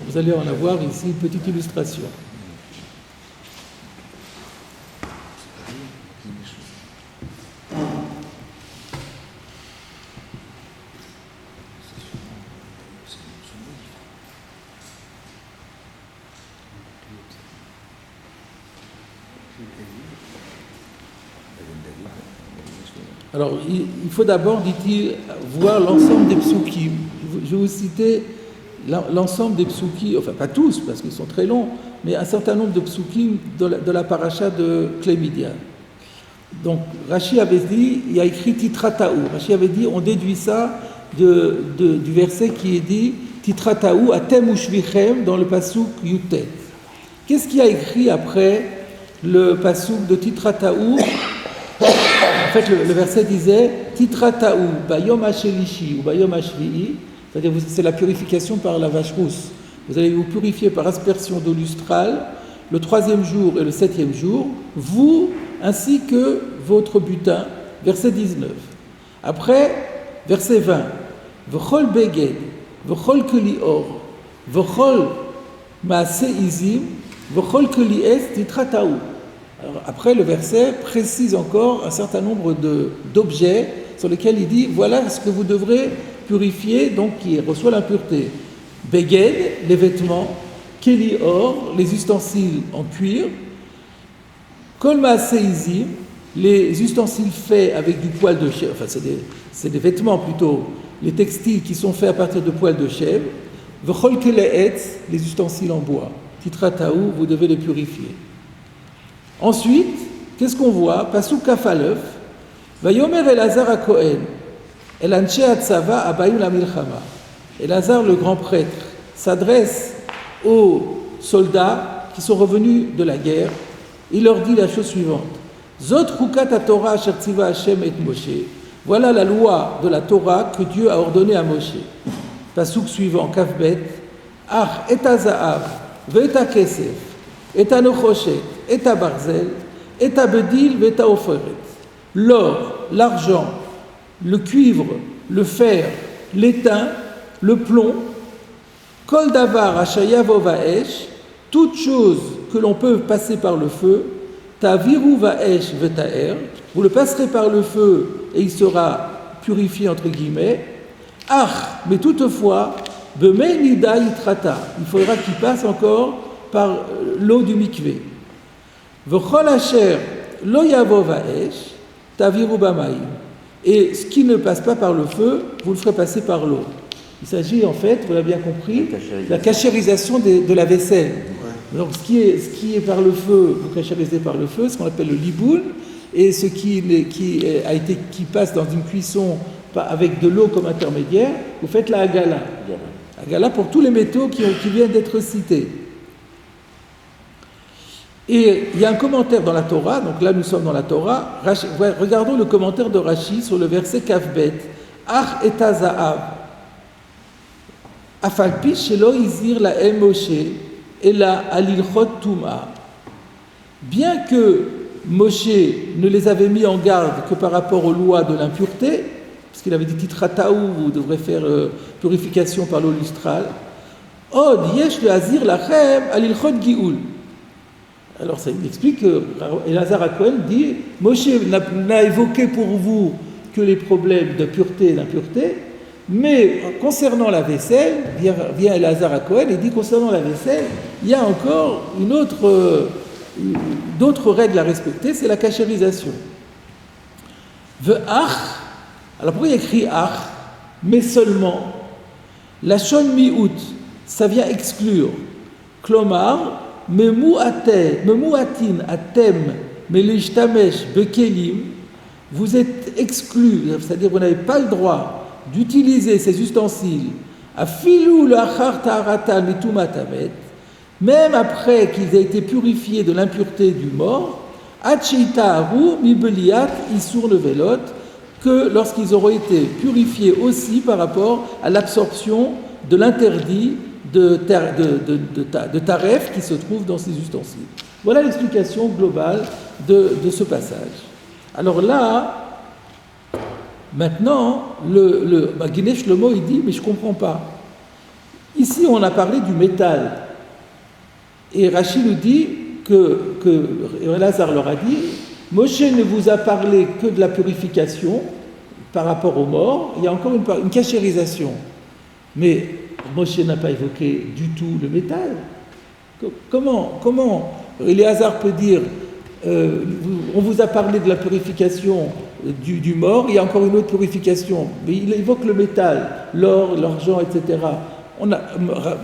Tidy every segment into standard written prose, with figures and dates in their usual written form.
Vous allez en avoir ici une petite illustration. Alors, il faut d'abord, dit-il, voir l'ensemble des psukim. Je vais vous citer l'ensemble des psukim, enfin pas tous, parce qu'ils sont très longs, mais un certain nombre de psukim de la paracha de Clémidian. Donc, Rashi avait dit, il y a écrit Titrataou. Rashi avait dit, on déduit ça du verset qui est dit Titrataou atem ushvichem dans le pasuk Yutet. Qu'est-ce qu'il y a écrit après le pasuk de Titrataou? En fait, le verset disait Titrataou, bayom hashelishi ou bayom hashvi'i, c'est-à-dire c'est la purification par la vache rousse. Vous allez vous purifier par aspersion d'eau lustrale le 3e jour et le 7e jour, vous ainsi que votre butin. Verset 19. Après, verset 20. V'chol beged, v'chol keli or, v'chol maase izim, v'chol keli es titrataou. Alors, après, le verset précise encore un certain nombre d'objets sur lesquels il dit voilà ce que vous devrez purifier, donc qui reçoit l'impureté. Beged, les vêtements, keli or, les ustensiles en cuir, kol maase izim, les ustensiles faits avec du poil de chèvre, enfin c'est des vêtements plutôt, les textiles qui sont faits à partir de poils de chèvre, v'chol keli etz, les ustensiles en bois, titrataou, vous devez les purifier. Ensuite, qu'est-ce qu'on voit? Pasuk Kafaleuf, Vayomer Elazar à Kohen, El Anshe Hatzava Abayou la Milchama. Elazar, le grand prêtre, s'adresse aux soldats qui sont revenus de la guerre. Il leur dit la chose suivante: Zot Chukat Torah Asher Tziva Hashem et Moshe. Voilà la loi de la Torah que Dieu a ordonnée à Moshe. Pasuk suivant, Kafbet, Ach et Azaav, Ve'eta Kesef, et à Nochoshet, et à Barzel, et à Bedil, et à Oferet. L'or, l'argent, le cuivre, le fer, l'étain, le plomb, Kol Davar Ashayavo Vaesh, toute chose que l'on peut passer par le feu, Taviru Vaesh Vetaer, vous le passerez par le feu et il sera purifié entre guillemets. Ach, mais toutefois, Bemei Nida Yitrata, il faudra qu'il passe encore par l'eau du mikvé. V'chol asher lo yavo va'esh taviru b'mayim. Et ce qui ne passe pas par le feu, vous le ferez passer par l'eau. Il s'agit en fait, vous l'avez bien compris, de la cachérisation de la vaisselle. Ouais. Donc ce qui est par le feu, vous cachérisez par le feu, ce qu'on appelle le liboul, et ce qui passe dans une cuisson avec de l'eau comme intermédiaire, vous faites la hagala. Hagala pour tous les métaux qui viennent d'être cités. Et il y a un commentaire dans la Torah, donc là nous sommes dans la Torah, regardons le commentaire de Rashi sur le verset Kafbet, Ach et Azaav, Afalpi shelo izir la Moshe et la alilchot tuma. Bien que Moshe ne les avait mis en garde que par rapport aux lois de l'impureté, parce qu'il avait dit Titrataou, vous devrez faire purification par l'eau lustrale, Od yesh le azir lachem alilchot gioul. Alors ça explique que Elazar à Cohen dit Moshe n'a évoqué pour vous que les problèmes de pureté et d'impureté, mais concernant la vaisselle, vient Elazar à Cohen et dit concernant la vaisselle, il y a encore d'autres règles à respecter, c'est la cachérisation. Ve'ach, alors pourquoi il y a écrit ach, mais seulement, la shon mi'ut, ça vient exclure, klomar, Memuatin atem melishtamesh bekelim, vous êtes exclus, c'est-à-dire vous n'avez pas le droit d'utiliser ces ustensiles, afilu lachar ta'aratan mitumatamet, même après qu'ils aient été purifiés de l'impureté du mort, acheitaharu mibeliat isur levelot, que lorsqu'ils auront été purifiés aussi par rapport à l'absorption de l'interdit de taref qui se trouve dans ces ustensiles. Voilà l'explication globale de ce passage. Alors là, maintenant, Guinness Shlomo, il dit, mais je ne comprends pas. Ici, on a parlé du métal. Et Rachid nous dit et Lazare leur a dit, Moshe ne vous a parlé que de la purification par rapport aux morts, il y a encore une cachérisation. Mais Moshe n'a pas évoqué du tout le métal. Comment Éléazar peut dire on vous a parlé de la purification du mort, il y a encore une autre purification, mais il évoque le métal, l'or, l'argent, etc.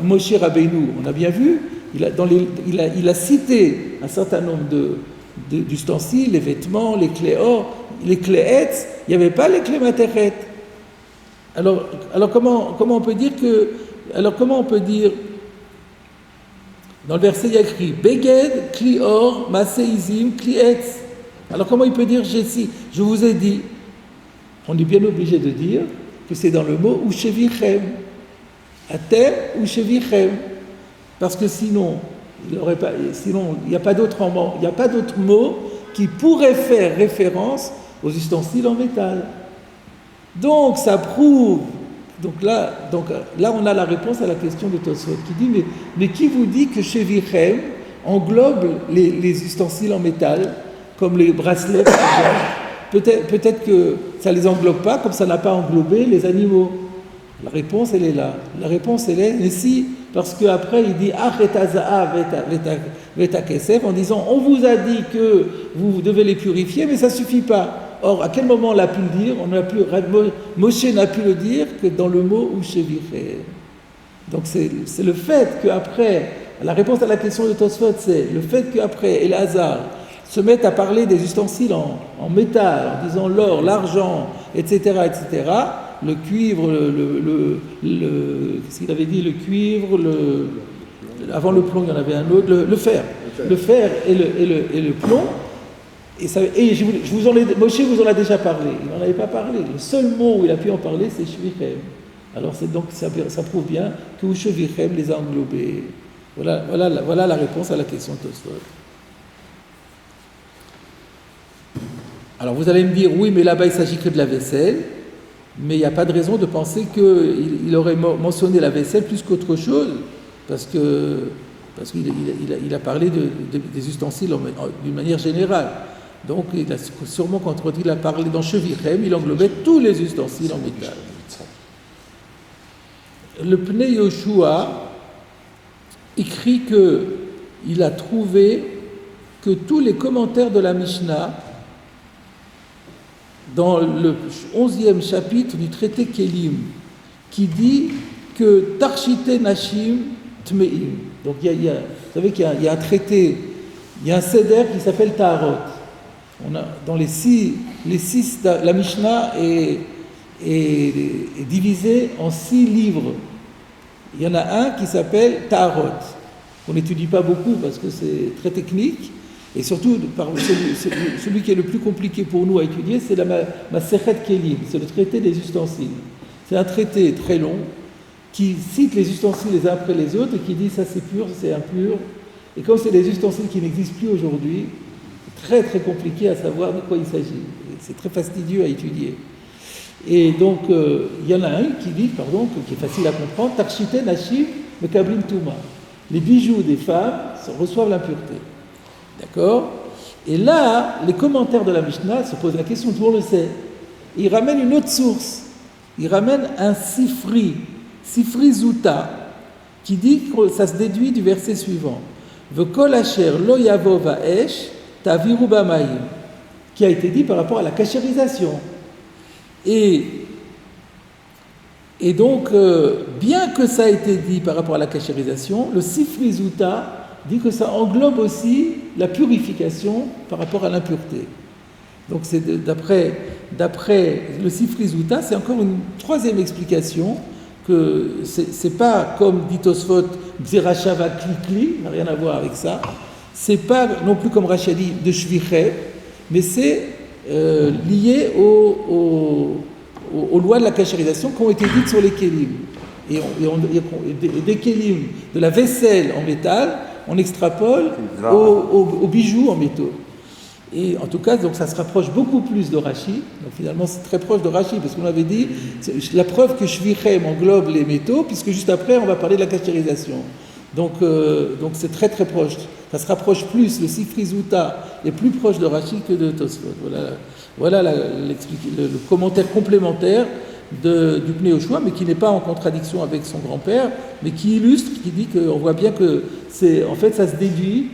Moshe Rabbeinu, on a bien vu, il a cité un certain nombre d'ustensiles, les vêtements, les clés or, les clés etz, il n'y avait pas les clés materet. Alors comment on peut dire dans le verset il y a écrit Beged, Kli or, Maseizim, Kli etz. Alors comment il peut dire je vous ai dit, on est bien obligé de dire que c'est dans le mot Ushevichem, Atem Ushevichem, parce que sinon il n'y a pas d'autre mot qui pourrait faire référence aux ustensiles en métal. Donc ça prouve, donc là on a la réponse à la question de Tosfot qui dit mais qui vous dit que Shevichem englobe les ustensiles en métal comme les bracelets par exemple. Peut-être que ça ne les englobe pas comme ça n'a pas englobé les animaux. La réponse elle est là. La réponse elle est mais si, parce qu'après il dit Achetaza'a veta kesef en disant on vous a dit que vous devez les purifier mais ça ne suffit pas. Or, à quel moment on a pu le dire? Moshe n'a pu le dire que dans le mot Ushevichem. Donc c'est le fait qu'après, la réponse à la question de Tosfot, c'est le fait qu'après Éléazar se mette à parler des ustensiles en métal, en disant l'or, l'argent, etc., le cuivre, qu'est-ce qu'il avait dit? Le cuivre, avant le plomb, il y en avait un autre, le fer. Le fer et le plomb. Moshe vous en a déjà parlé, il n'en avait pas parlé. Le seul mot où il a pu en parler, c'est Shevichem. Alors ça prouve bien que Shevichem les a englobés. Voilà la réponse à la question de Tosfot. Alors vous allez me dire, oui, mais là-bas il s'agit que de la vaisselle, mais il n'y a pas de raison de penser qu'il aurait mentionné la vaisselle plus qu'autre chose, parce qu'il a parlé des ustensiles d'une manière générale. Donc, il a sûrement contredit, il a parlé dans Shevichem, il englobait tous les ustensiles en métal. Le Pnei Yoshua écrit qu'il a trouvé que tous les commentaires de la Mishnah, dans le 11e chapitre du traité Kélim, qui dit que Tarshite Nashim Tmeim. Donc, vous savez qu'il y a un traité, il y a un seder qui s'appelle Taharot. Dans les six, la Mishnah est divisée en 6 livres. Il y en a un qui s'appelle Taharot, qu'on n'étudie pas beaucoup parce que c'est très technique, et surtout celui qui est le plus compliqué pour nous à étudier, c'est la Masechet Kelim, c'est le traité des ustensiles. C'est un traité très long qui cite les ustensiles les uns après les autres et qui dit ça c'est pur, c'est impur. Et comme c'est des ustensiles qui n'existent plus aujourd'hui, très très compliqué à savoir de quoi il s'agit. C'est très fastidieux à étudier. Et donc, il y en a un qui dit, qui est facile à comprendre, Tarshite Nashim Mekablim Touma. Les bijoux des femmes reçoivent l'impureté. D'accord? Et là, les commentaires de la Mishnah se posent la question, tout le monde le sait. Ils ramènent une autre source. Ils ramènent un Sifri Zuta, qui dit que ça se déduit du verset suivant. V'kol asher lo yavo va'esh Taviru Bamaïm, qui a été dit par rapport à la cachérisation. Et donc, bien que ça ait été dit par rapport à la cachérisation, le Sifri Zuta dit que ça englobe aussi la purification par rapport à l'impureté. Donc, c'est d'après le Sifri Zuta, c'est encore une troisième explication que c'est pas comme dit Tosfot, Xerashava Klikli, n'a rien à voir avec ça. C'est pas non plus comme Rachadi de Shvichem, mais c'est lié aux lois de la cachérisation qui ont été dites sur les kélim. Et des kélim, de la vaisselle en métal, on extrapole aux bijoux en métaux. Et en tout cas, donc ça se rapproche beaucoup plus de Rashi. Donc finalement, c'est très proche de Rashi, parce qu'on avait dit, c'est la preuve que Shvirem englobe les métaux, puisque juste après, on va parler de la kashérisation. Donc c'est très très proche. Ça se rapproche plus, le Sifri Zuta est plus proche de Rashi que de Tosfot. Voilà le commentaire complémentaire du Pnei Yoshua, mais qui n'est pas en contradiction avec son grand-père, mais qui illustre, qui dit qu'on voit bien que en fait, ça se déduit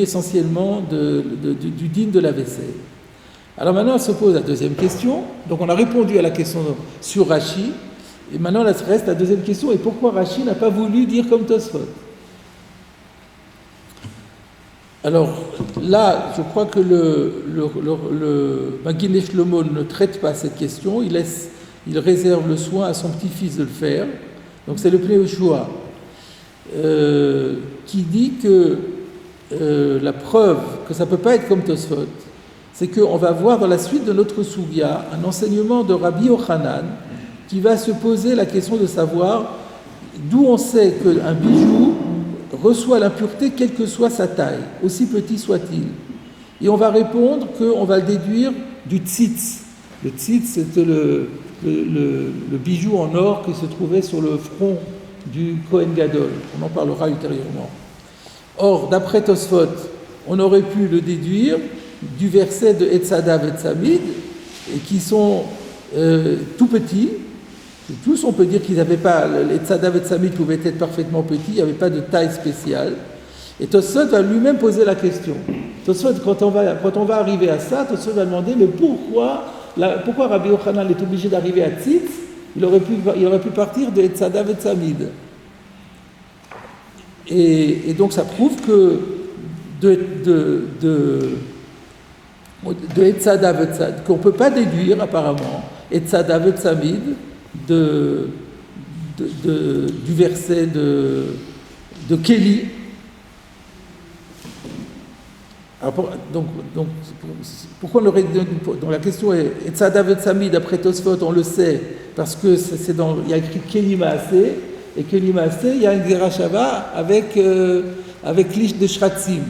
essentiellement du din de la vaisselle. Alors maintenant, elle se pose la deuxième question. Donc on a répondu à la question sur Rashi, et maintenant, il reste la deuxième question, et pourquoi Rashi n'a pas voulu dire comme Tosfot? Alors là, je crois que le Maggid Shlomo ne traite pas cette question, il réserve le soin à son petit-fils de le faire. Donc c'est le Pnei Yoshua qui dit que la preuve que ça ne peut pas être comme Tosfot, c'est qu'on va voir dans la suite de notre Sugya un enseignement de Rabbi Yochanan qui va se poser la question de savoir d'où on sait qu'un bijou reçoit l'impureté quelle que soit sa taille, aussi petit soit-il. Et on va répondre qu'on va le déduire du tzitz. Le tzitz, c'était le bijou en or qui se trouvait sur le front du Kohen Gadol. On en parlera ultérieurement. Or, d'après Tosfot, on aurait pu le déduire du verset de Etzadav et Tzamid, qui sont tout petits. Tous, on peut dire qu'ils n'avaient pas, les Tzadav et Tzamid pouvaient être parfaitement petits, il n'y avait pas de taille spéciale. Et Tosfot va lui-même poser la question. Tosfot, quand on va arriver à ça, Tosfot va demander, mais pourquoi Rabbi Yochanan est obligé d'arriver à Tzitz? Il aurait pu partir de Etzadav et Tzamid. Et donc ça prouve que de Etzadav et Tzamid, qu'on ne peut pas déduire apparemment Etzadav et Tzamid du verset de Kéli. Alors pourquoi on aurait. Donc la question est Etzadav et Tzamid, d'après Tosfot, on le sait, parce que il y a écrit Kéli Maaseh, et Kéli Maaseh, il y a une Gzera Shava avec l'Ish de Shratzim.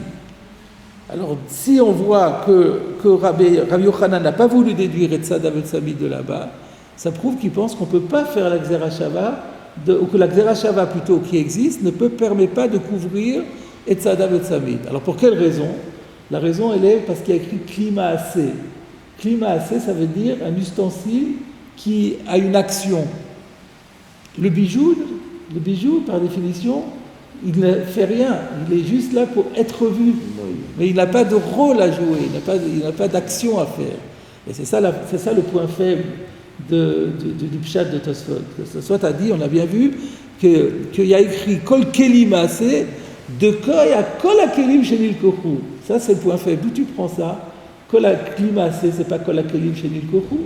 Alors si on voit que Rabbi Yochanan n'a pas voulu déduire Etzadav et Tzamid de là-bas, ça prouve qu'il pense qu'on ne peut pas faire la Gzera Shava, ou que la Gzera Shava plutôt qui existe ne permet pas de couvrir Etzadav et Tzamid. Alors pour quelle raison? La raison, elle est parce qu'il y a écrit Kli Maaseh. Kli Maaseh, ça veut dire un ustensile qui a une action. Le bijou, par définition, il ne fait rien. Il est juste là pour être vu. Mais il n'a pas de rôle à jouer, il n'a pas d'action à faire. Et c'est ça le point faible du pshat de Tosfot. Tosfot a dit, on a bien vu, qu'il y a écrit Kol Keli Maaseh, de Koy à Kol HaKelim Shenil Kochu. Ça, c'est le point faible. D'où tu prends ça? Kol HaKelim Maaseh, c'est pas Kol HaKelim Shenil Kochu.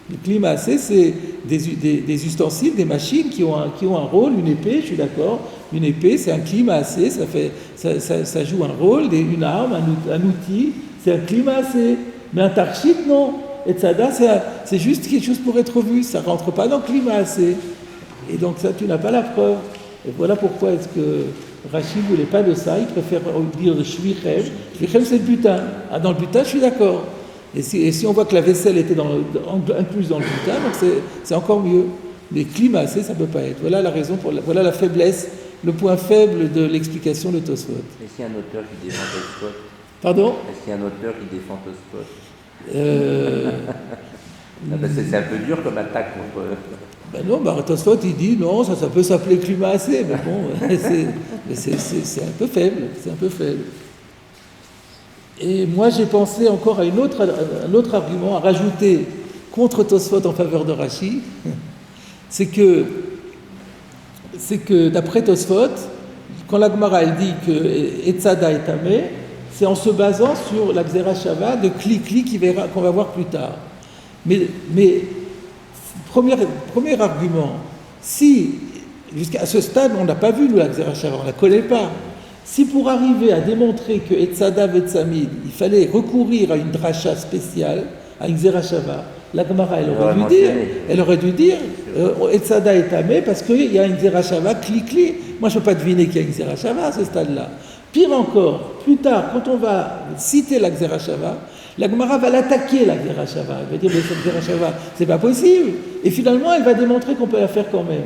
Le Kli Maaseh, c'est des ustensiles, des machines qui ont un rôle, une épée, je suis d'accord. Une épée, c'est un Kli Maaseh, ça joue un rôle, une arme, un outil, c'est un Kli Maaseh. Mais un Tarshit, non. Et Tzada, c'est juste quelque chose pour être vu, ça ne rentre pas dans le Kli Maaseh. Et donc ça, tu n'as pas la preuve. Et voilà pourquoi est-ce que Rashi ne voulait pas de ça, il préfère dire de Shvichem. Shvichem, c'est le butin. Ah, dans le butin, je suis d'accord. Et si on voit que la vaisselle était incluse dans le butin, donc c'est encore mieux. Mais Kli Maaseh, ça ne peut pas être. Voilà la raison, voilà la faiblesse, le point faible de l'explication de Tosfot. Est-ce qu'il y a un auteur qui défend Tosfot? Pardon? Est-ce qu'il y a un auteur qui défend Tosfot? C'est un peu dur comme attaque contre. Ben non, Tosfot il dit non, ça peut s'appeler Kli Maaseh, mais bon, c'est un peu faible, Et moi j'ai pensé encore à un autre argument à rajouter contre Tosfot en faveur de Rashi, c'est que d'après Tosfot, quand la Gemara elle dit que Etzada est tamé, c'est en se basant sur la Gzera Shava de Kli qu'on va voir plus tard. Mais premier argument, si jusqu'à ce stade on n'a pas vu nous la Gzera Shava, on ne la connaît pas. Si pour arriver à démontrer que Etzadav et Tzamid, il fallait recourir à une dracha spéciale, à une Gzera Shava, la Gemara elle aurait dû dire Etzada est tamé parce qu'il y a une Gzera Shava Kli. Moi je ne peux pas deviner qu'il y a une Gzera Shava à ce stade-là. Pire encore, plus tard, quand on va citer la Xerashava, la Gemara va l'attaquer, la Xerashava. Elle va dire, mais cette Xerashava, c'est pas possible. Et finalement, elle va démontrer qu'on peut la faire quand même.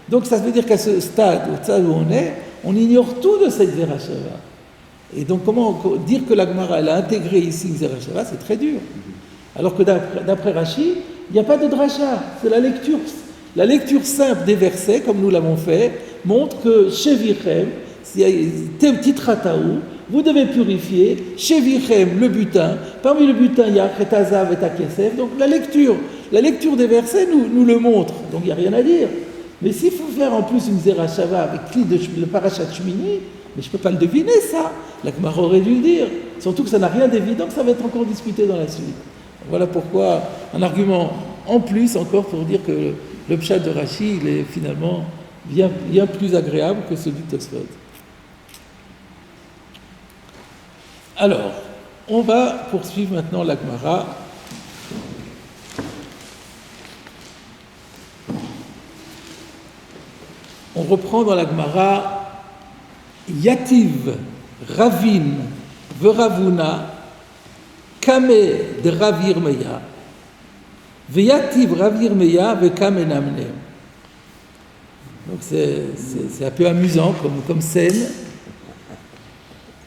Donc ça veut dire qu'à ce stade, au stade où on ignore tout de cette Xerashava. Et donc comment dire que la Gemara, elle a intégré ici une Xerashava, c'est très dur. Alors que d'après Rashi, il n'y a pas de dracha, c'est la lecture. La lecture simple des versets, comme nous l'avons fait, montre que chez Vichem, Titrataou, vous devez purifier, chez Vichem, le butin, parmi le butin, il y a Khetazav et Takesef, donc la lecture des versets nous le montre, donc il n'y a rien à dire. Mais s'il faut faire en plus une Zerachava avec le Parashat Shmini, mais je ne peux pas le deviner ça, la Gemara aurait dû le dire, surtout que ça n'a rien d'évident, que ça va être encore discuté dans la suite. Voilà pourquoi un argument en plus encore pour dire que le pshat de Rashi, il est finalement bien plus agréable que celui de Tosfot. Alors, on va poursuivre maintenant la Gemara. On reprend dans la Gemara Yativ, Ravin, Veravuna, Kame de Ravir Meya, Veyativ Ravir Meya, Vekame Namnem. Donc c'est un peu amusant comme scène.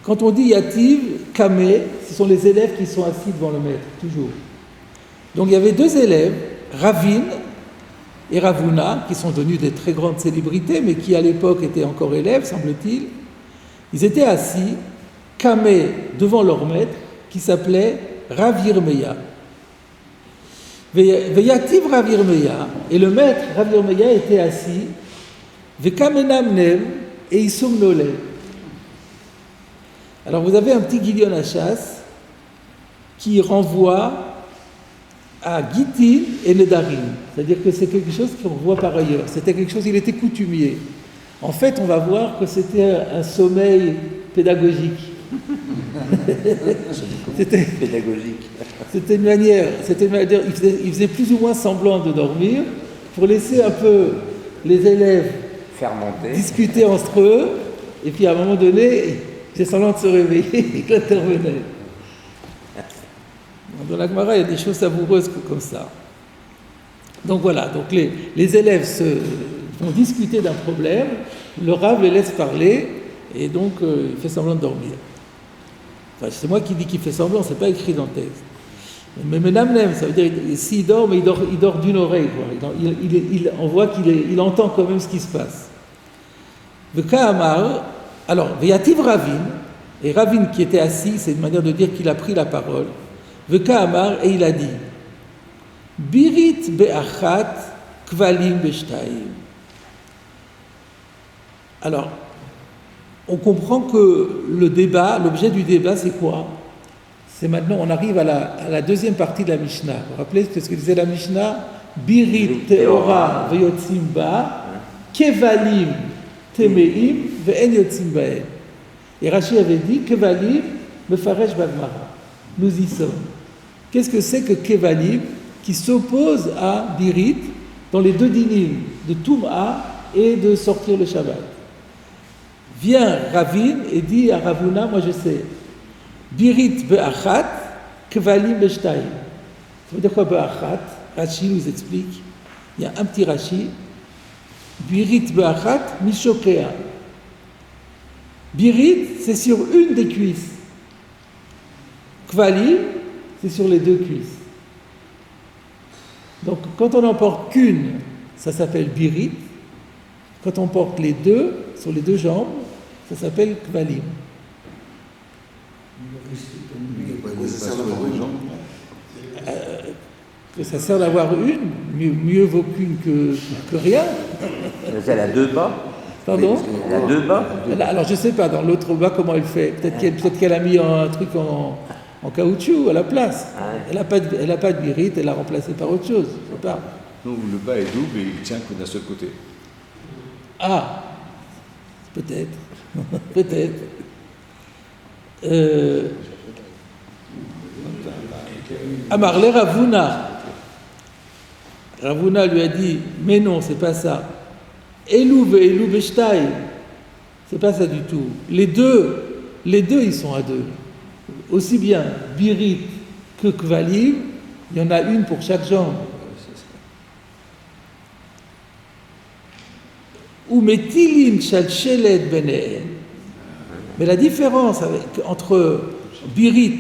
Quand on dit Yativ, Kame, ce sont les élèves qui sont assis devant le maître, toujours. Donc il y avait deux élèves, Ravin et Ravuna, qui sont devenus des très grandes célébrités, mais qui à l'époque étaient encore élèves, semble-t-il. Ils étaient assis, Kame, devant leur maître, qui s'appelait Ravir Meya. Veyativ Ravir Meya, et le maître Ravir Meya était assis, Vekame Namnem, et il somnolait. Alors vous avez un petit Gilion Hachas qui renvoie à Gitin et Nedarim, c'est-à-dire que c'est quelque chose qu'on voit par ailleurs. C'était quelque chose, il était coutumier. En fait, on va voir que c'était un sommeil pédagogique. C'était pédagogique. C'était une manière, il faisait plus ou moins semblant de dormir pour laisser un peu les élèves fermenter, discuter entre eux, et puis à un moment donné, c'est semblant de se réveiller et qu'il intervenait. Dans la Gemara, il y a des choses savoureuses comme ça. Donc voilà, donc les élèves vont discuter d'un problème, le Rav les laisse parler, et donc il fait semblant de dormir. Enfin, c'est moi qui dis qu'il fait semblant, c'est pas écrit dans le texte. Mais Menamnem, ça veut dire s'il dort, mais il dort d'une oreille. Quoi. On voit qu'il entend quand même ce qui se passe. Vekahamar, alors, Veyativ Ravin, et Ravin qui était assis, c'est une manière de dire qu'il a pris la parole. Vekahamar, et il a dit Birit be'achat kvalim be'shtayim. Alors, on comprend que l'objet du débat, c'est quoi? C'est maintenant, on arrive à la deuxième partie de la Mishnah. Vous vous rappelez ce que disait la Mishnah? Birit teora veyotzim ba, kevalim temeim ve'en yotzim baen. Et Rashi avait dit kevalim mefaresh bagmara. Nous y sommes. Qu'est-ce que c'est que kevalim qui s'oppose à birit dans les deux dinim de Toum'a et de sortir le Shabbat? Vient Ravin et dit à Ravuna, moi je sais, Birit be'achat, kvalim be'shtayim. Ça veut dire quoi be'achat? Rashi nous explique, il y a un petit Rashi, Birit be'achat, mishokea. Birit, c'est sur une des cuisses. Kvalim, c'est sur les deux cuisses. Donc quand on n'en porte qu'une, ça s'appelle birit. Quand on porte les deux, sur les deux jambes, ça s'appelle kvalim. Ça sert d'avoir une, mieux vaut qu'une que rien. Elle a deux bas. Pardon? Elle a deux bas. Alors je sais pas, dans l'autre bas, comment elle fait. Peut-être qu'elle a mis un truc en caoutchouc à la place. Elle n'a pas de birite, elle l'a remplacé par autre chose. Je sais pas. Non, le bas est double et il tient que d'un seul côté. Ah, peut-être. Peut-être. Amarle Ravuna. Ravuna lui a dit, mais non, c'est pas ça. Elou be'shtai, c'est pas ça du tout. Les deux les deux ils sont à deux. Aussi bien birit que kvalim, il y en a une pour chaque jambe. Ou metilin shalshelet beneen. Mais la différence entre birit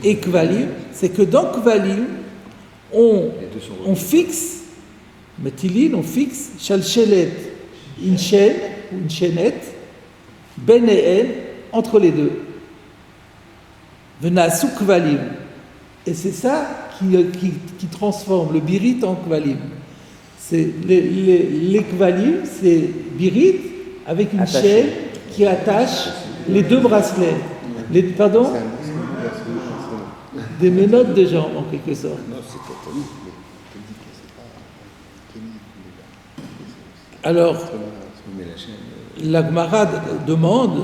et kvalim, c'est que dans kvalim, on fixe, metilin, on fixe shalshelet, une chaîne ou une chaînette, beneen, entre les deux. Venasu kvalim. Et c'est ça qui transforme le birit en kvalim. C'est les kvalim, c'est birit avec une chaîne qui attache les deux bracelets. Pardon? Des menottes de jambes en quelque sorte. Alors, la Gemara demande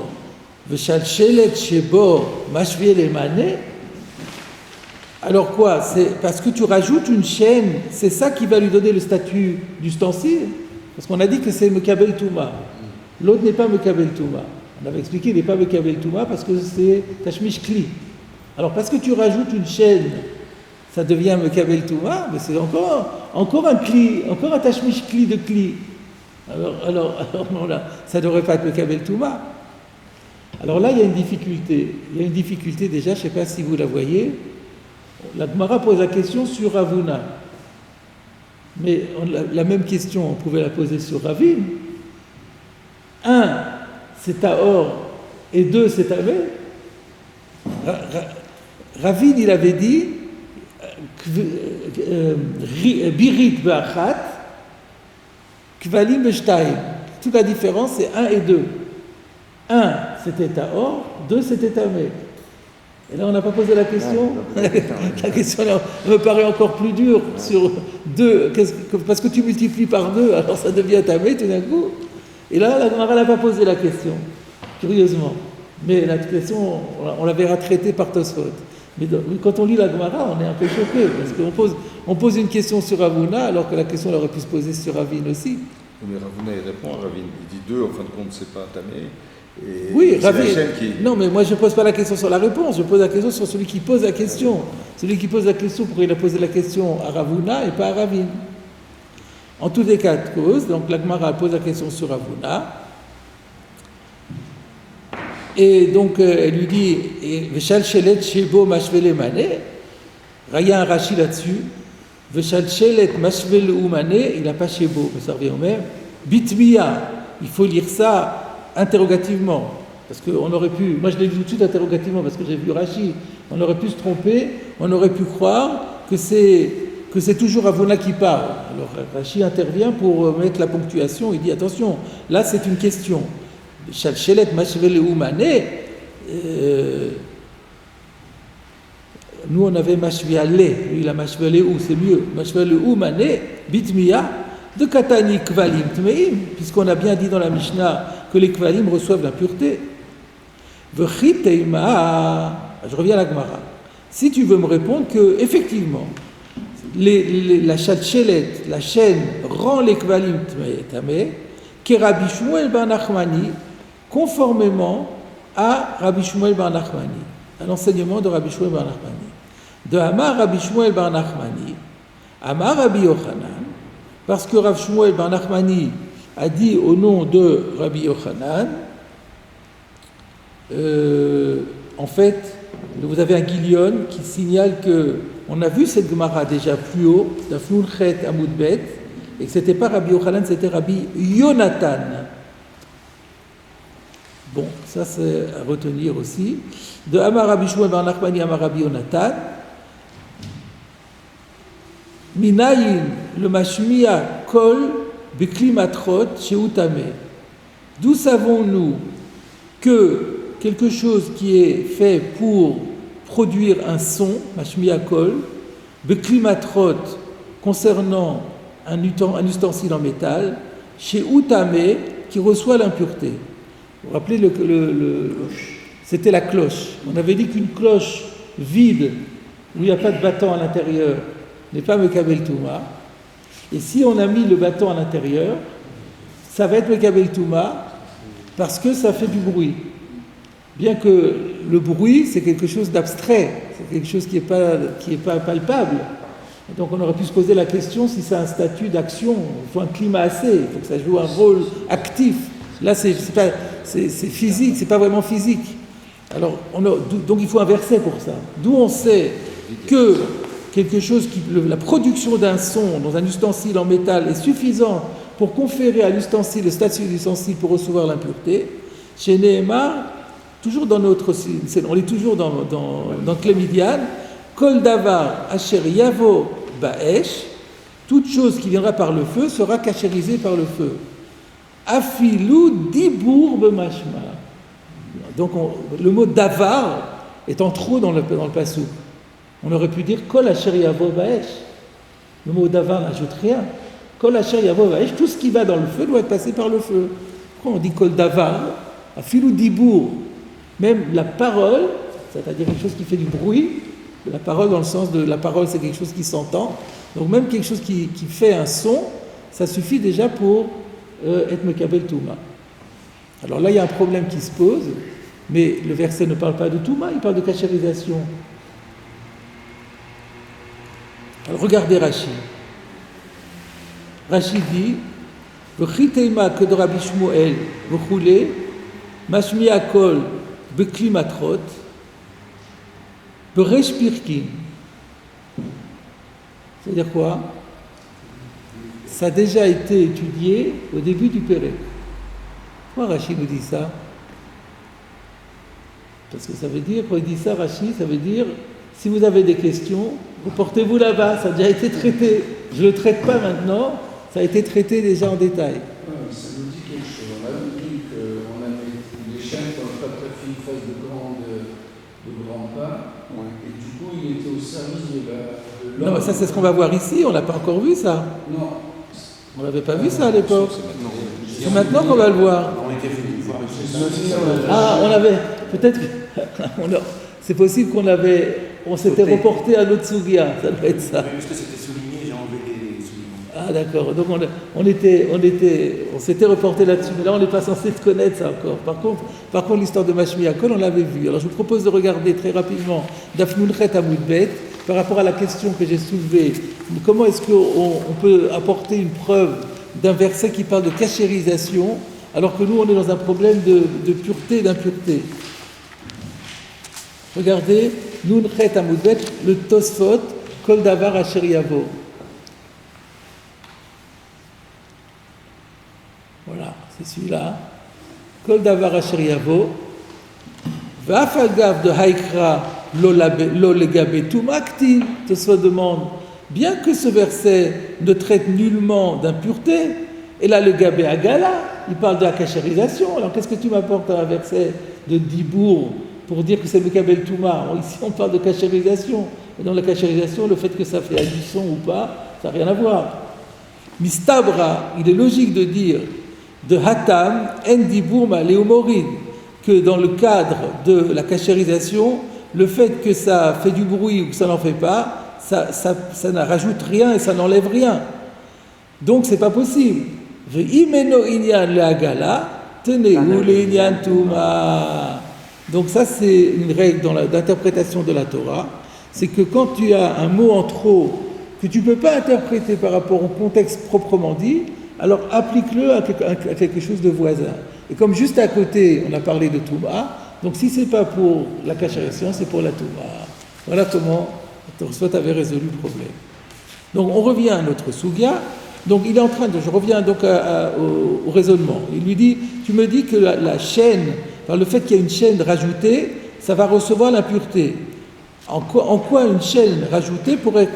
Veshalshelet shebo mashviel emane. Alors quoi? C'est parce que tu rajoutes une chaîne, c'est ça qui va lui donner le statut d'ustensile. Parce qu'on a dit que c'est Mekabel Touma. L'autre n'est pas Mekabel Touma. On avait expliqué qu'il n'est pas Mekabel Touma parce que c'est Tashmish Kli. Alors parce que tu rajoutes une chaîne, ça devient Mekabel Touma, mais c'est encore un Kli, encore un Tashmish Kli de Kli. Alors non, là, ça ne devrait pas être Mekabel Touma. Alors là, il y a une difficulté. Il y a une difficulté déjà, je ne sais pas si vous la voyez. La Gemara pose la question sur Ravuna. Mais la même question, on pouvait la poser sur Ravin. 1, c'est Tahor, et 2, c'est Tamé. Ravin, il avait dit Birit be'achat, Kvalim be'shtaim. Toute la différence, c'est 1 et 2. 1, c'était Tahor, 2, c'était Tamé. Et là, on n'a pas posé la question. La question là, me paraît encore plus dure sur 2, parce que tu multiplies par 2, alors ça devient tamé tout d'un coup. Et là, la Gemara n'a pas posé la question, curieusement. Mais la question, on la verra traitée par Tosfot. Mais quand on lit la Gemara, on est un peu choqué, parce qu'on pose une question sur Ravuna, alors que la question aurait pu se poser sur Ravin aussi. Mais Ravuna, il répond à Ravin. Il dit 2, en fin de compte, c'est pas tamé. Et oui, Ravin. Qui... Non, mais moi je ne pose pas la question sur la réponse, je pose la question sur celui qui pose la question. Celui qui pose la question, pourquoi il a posé la question à Ravuna et pas à Ravin? En tous les cas de cause, donc la Gemara pose la question sur Ravuna. Et donc elle lui dit Veshal shelet shebo mashvele mane. Il y a un Rashi là-dessus. Veshal shelet mashvele mane, il n'a pas shebo, mais ça revient au même. Bitmiya, il faut lire ça interrogativement, parce qu'on aurait pu, moi je l'ai vu tout de suite interrogativement parce que j'ai vu Rashi, on aurait pu se tromper, on aurait pu croire que c'est toujours Ravuna qui parle. Alors Rashi intervient pour mettre la ponctuation, il dit attention, là c'est une question. Shalshelet mashvele umane, nous on avait mashviale, lui il a mashvele ou, c'est mieux, mashvele umane, bitmiya, de katani kvalim tmeim, puisqu'on a bien dit dans la Mishnah que les kvalim reçoivent la pureté. Vechiteima, je reviens à la Gemara. Si tu veux me répondre que, effectivement, la shalchelet, la chaîne, rend les kvalim tamé, que Rabbi Shmuel ben Nachmani, conformément à Rabbi Shmuel ben Nachmani, à l'enseignement de Rabbi Shmuel ben Nachmani. De Amar Rabbi Shmuel ben Nachmani, Amar Rabbi Yochanan, parce que Rav Shmuel ben Nachmani a dit au nom de Rabbi Yochanan, en fait, vous avez un guilion qui signale que on a vu cette Gemara déjà plus haut, la Fnulchet Amoudbet, et que c'était pas Rabbi Yochanan, c'était Rabbi Yonatan. Bon, ça c'est à retenir aussi. De Amar Rabbi Shmuel ben Nachmani, Amar Rabbi Yonatan. Minayin le mashmiya kol beklimatrot sheutame. D'où savons-nous que quelque chose qui est fait pour produire un son, mashmiya kol, beklimatrot, concernant un ustensile en métal, sheutame, qui reçoit l'impureté. Vous vous rappelez, c'était la cloche. On avait dit qu'une cloche vide, où il n'y a pas de bâton à l'intérieur, n'est pas Mekabel Touma. Et si on a mis le bâton à l'intérieur, ça va être Mekabel Touma parce que ça fait du bruit. bien que le bruit, c'est quelque chose d'abstrait, c'est quelque chose qui n'est pas palpable. Et donc on aurait pu se poser la question si c'est un statut d'action, il faut un climat assez, il faut que ça joue un rôle actif. Là, c'est physique, c'est pas vraiment physique. Alors, donc il faut un verset pour ça. D'où on sait que quelque chose la production d'un son dans un ustensile en métal est suffisante pour conférer à l'ustensile le statut d'ustensile pour recevoir l'impureté. Chez Nehemar, toujours dans on est toujours dans Clémidiane, Kol davar asher yavo ba'esh, toute chose qui viendra par le feu sera cachérisée par le feu. Afilou dibur b'mashma. Donc le mot davar est en trop dans le passouk. On aurait pu dire Kol asher yavo ba'esh. Le mot davar n'ajoute rien. Kol asher yavo ba'esh, tout ce qui va dans le feu doit être passé par le feu. Pourquoi on dit Kol davar? Afilou dibur. Même la parole, c'est-à-dire quelque chose qui fait du bruit, la parole dans le sens de la parole c'est quelque chose qui s'entend, donc même quelque chose qui fait un son, ça suffit déjà pour être mekabel touma. Alors là il y a un problème qui se pose, mais le verset ne parle pas de touma, il parle de cachérisation. Alors regardez Rashi. Rashi dit V'chiteima que de Rabbi Shmuel v'choulé mashmi akol b'kli matrot b'resh pirkin. C'est-à-dire quoi? Ça a déjà été étudié au début du Pérec. Pourquoi Rashi nous dit ça? Parce que ça veut dire, quand il dit ça, Rashi, ça veut dire, si vous avez des questions, reportez-vous là-bas, ça a déjà été traité. Je ne le traite pas maintenant, ça a été traité déjà en détail. Ça nous dit quelque chose. On a dit qu'on avait les chaînes qui n'ont pas très fait une phase de grands pas, et du coup, il était au service de l'homme. Non, mais ça, c'est ce qu'on va voir ici, on ne l'a pas encore vu, ça. Non. On n'avait pas vu ça à l'époque. C'est maintenant qu'on va le voir. On était venu voir. Ah, on avait. Peut-être que. C'est possible on s'était reporté à l'autre Sugia, ça doit être ça. Parce que c'était souligné, j'ai enlevé les soulignants. Ah, d'accord. Donc on s'était reporté là-dessus, mais là on n'est pas censé te connaître ça encore. Par contre, l'histoire de Mashmi Akol, on l'avait vu. Alors je vous propose de regarder très rapidement Daf Nunchet Amud Bet par rapport à la question que j'ai soulevée. Comment est-ce qu'on peut apporter une preuve d'un verset qui parle de cachérisation alors que nous on est dans un problème de pureté et d'impureté? Regardez, Nunchet Amud Bet, le Tosfot, Kol Davar Asher Yavo. Voilà, c'est celui-là. Kol Davar Asher Yavo. V'af agav de Haikra lo legabe tumakti. Tosfot demande, bien que ce verset ne traite nullement d'impureté, et là le gabé agala, il parle de la cachérisation. Alors qu'est-ce que tu m'apportes à un verset de Dibour pour dire que c'est le Kabel Touma? Ici, on parle de cachérisation. Et dans la cachérisation, le fait que ça fait addition ou pas, ça n'a rien à voir. Mistabra, il est logique de dire de Hatam, En Dibour Maléomorid, que dans le cadre de la cachérisation, le fait que ça fait du bruit ou que ça n'en fait pas, ça ne rajoute rien et ça n'enlève rien. Donc, c'est pas possible. Ve'imeno inyan le'agala, tenez ou l'inyan touma. Donc ça, c'est une règle d'interprétation de la Torah, c'est que quand tu as un mot en trop que tu ne peux pas interpréter par rapport au contexte proprement dit, alors applique-le à quelque chose de voisin. Et comme juste à côté, on a parlé de Touma, donc si ce n'est pas pour la cachérisation, c'est pour la Touma. Voilà comment Tosfot avait résolu le problème. Donc on revient à notre Sugia. Donc il est en train de, je reviens donc au raisonnement. Il lui dit, tu me dis que la chaîne, par le fait qu'il y a une chaîne rajoutée, ça va recevoir l'impureté. En quoi une chaîne rajoutée pourrait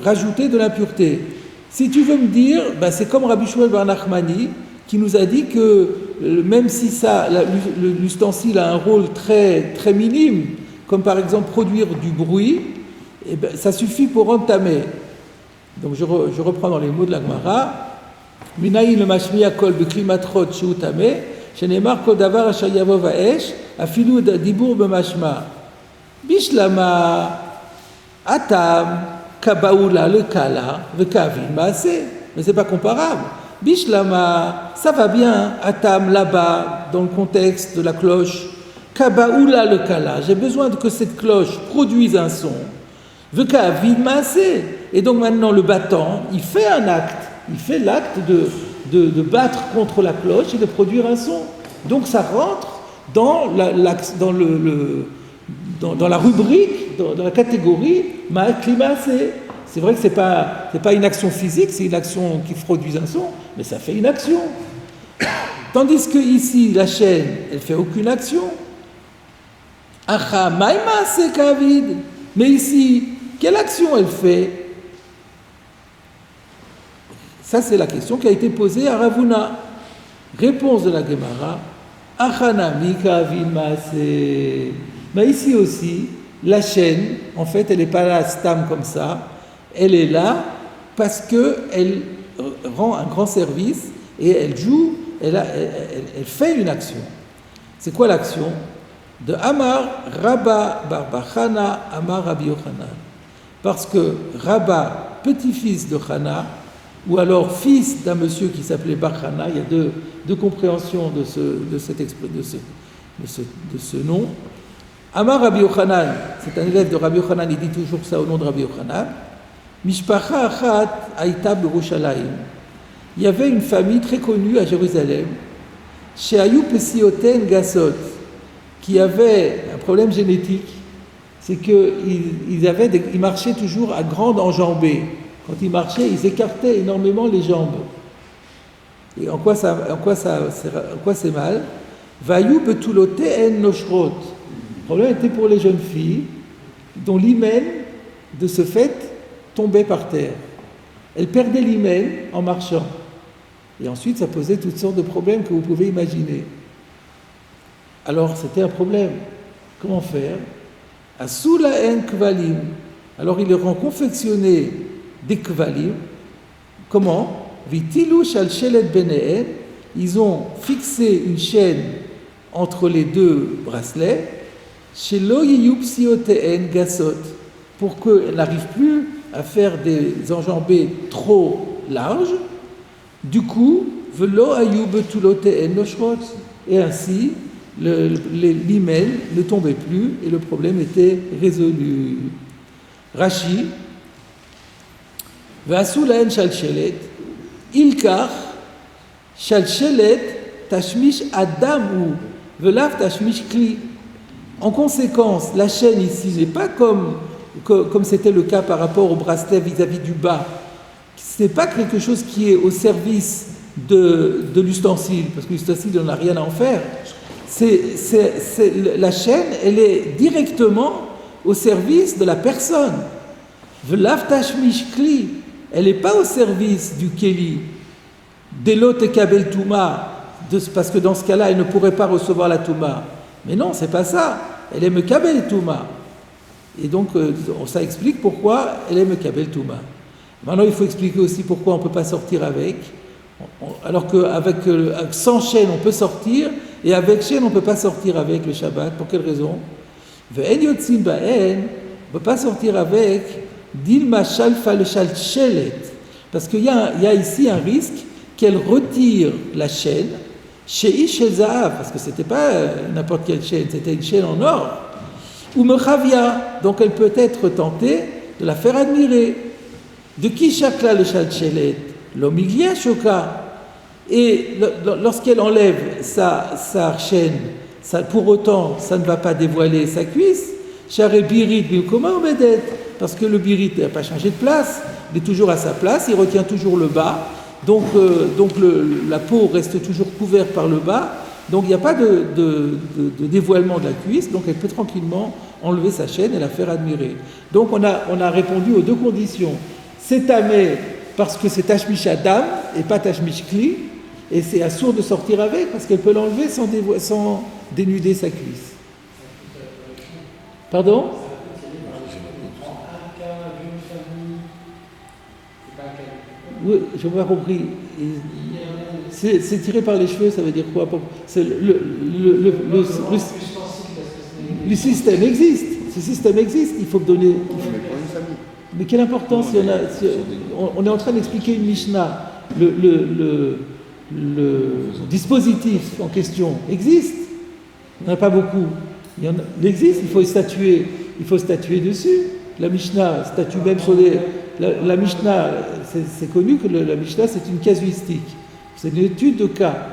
rajouter de l'impureté? Si tu veux me dire, ben c'est comme Rabbi Shmuel bar Nachmani qui nous a dit que même si l'ustensile a un rôle très, très minime, comme par exemple produire du bruit, eh ben, ça suffit pour entamer. Donc je reprends dans les mots de la Gemara. Minaï le mashmi akol bekli matrot shu tameh, shenemar kol davar asher yavo va'esh, afilu dibur b'mashma. Bishlama atam kabaoula le kala vekavin maaseh. Mais c'est pas comparable. Bishlama, ça va bien, Atam, là-bas, dans le contexte de la cloche. Kabaoula le kala, j'ai besoin que cette cloche produise un son. Veka vid maaseh. Et donc maintenant, le battant, il fait un acte. Il fait l'acte de battre contre la cloche et de produire un son. Donc ça rentre dans dans la rubrique, dans la catégorie ma'akli maaseh. C'est vrai que c'est pas une action physique, c'est une action qui produit un son, mais ça fait une action. Tandis que ici, la chaîne, elle fait aucune action. Acha maïma c'est kavid. Mais ici, quelle action elle fait? Ça, c'est la question qui a été posée à Ravuna. Réponse de la Gemara. Achanami kavid maaseh. Mais ici aussi, la chaîne, en fait, elle n'est pas là stam comme ça. Elle est là parce qu'elle rend un grand service et elle joue, elle fait une action. C'est quoi l'action? De Amar Rabba bar Chana Amar Rabbi Yochanan. Parce que Rabba, petit-fils de Chana, ou alors fils d'un monsieur qui s'appelait Bar Chana, il y a deux compréhensions de ce nom. Amar Rabbi Yochanan, c'est un élève de Rabbi Yochanan, il dit toujours ça au nom de Rabbi Yochanan. Mishpacha achat haïta b'Yerushalayim. Il y avait une famille très connue à Jérusalem, chez Ayou Pesioten Gasot, qui avait un problème génétique, c'est qu'ils marchaient toujours à grande enjambée. Quand ils marchaient, ils écartaient énormément les jambes. Et en quoi c'est mal? Vayou betuloten noshrot. Le problème était pour les jeunes filles, dont l'hymen, de ce fait, tombait par terre. Elles perdaient l'hymen en marchant. Et ensuite, ça posait toutes sortes de problèmes que vous pouvez imaginer. Alors, c'était un problème. Comment faire? Asula en kvalim. Alors, ils leur ont confectionné des kvalim. Comment? Vitilu shal shelet beneen. Ils ont fixé une chaîne entre les deux bracelets. Shelo yiyu psioteen gasot. Pour qu'elles n'arrivent plus à faire des enjambées trop larges. Du coup, velo ayu betuloteen noshrot. Et ainsi, l'hymen ne tombait plus et le problème était résolu. Rashi, Vasu laen shalchelet, ilkar, shalchelet, tashmish adam ou velav tashmish kli. En conséquence, la chaîne ici n'est pas comme c'était le cas par rapport au bracelet vis-à-vis du bas. Ce n'est pas quelque chose qui est au service de l'ustensile, parce que l'ustensile n'en a rien à en faire. La chaîne, elle est directement au service de la personne. V'lav tashmish kli, elle n'est pas au service du keli. Delot ekabel touma, parce que dans ce cas-là, elle ne pourrait pas recevoir la touma. Mais non, c'est pas ça. Elle est mekabel touma. Et donc, ça explique pourquoi elle est mekabel touma. Maintenant, il faut expliquer aussi pourquoi on ne peut pas sortir avec. Alors qu'avec sans chaîne, on peut sortir, et avec chaîne, on ne peut pas sortir avec le Shabbat. Pour quelle raison? Ve'en yotzin ba'en, on ne peut pas sortir avec dilma shalfa le shalchelet. Parce qu'il y a ici un risque qu'elle retire la chaîne chez Ish Zahav, parce que ce n'était pas n'importe quelle chaîne, c'était une chaîne en or. Ou mechavia, donc elle peut être tentée de la faire admirer. De qui chakla le shalchelet? L'omiglia choka. Et lorsqu'elle enlève sa chaîne, pour autant, ça ne va pas dévoiler sa cuisse. Charé birit bilkoma omedet, parce que le birit n'a pas changé de place, il est toujours à sa place, il retient toujours le bas, donc la peau reste toujours couverte par le bas, donc il n'y a pas de dévoilement de la cuisse, donc elle peut tranquillement enlever sa chaîne et la faire admirer. Donc on a répondu aux deux conditions. C'est tamé parce que c'est tashmish adam et pas tashmish kli, et c'est assourd de sortir avec parce qu'elle peut l'enlever sans dénuder sa cuisse. Pardon? Oui, je n'ai pas compris. C'est tiré par les cheveux, ça veut dire quoi? C'est le système existe. Ce système existe. Il faut donner. Mais quelle importance il y en a? On est en train d'expliquer une Mishnah. le dispositif en question existe. Il n'y en a pas beaucoup. Il existe, il faut statuer dessus. La Mishnah statue même sur la Mishnah, c'est connu que la Mishnah c'est une casuistique. C'est une étude de cas.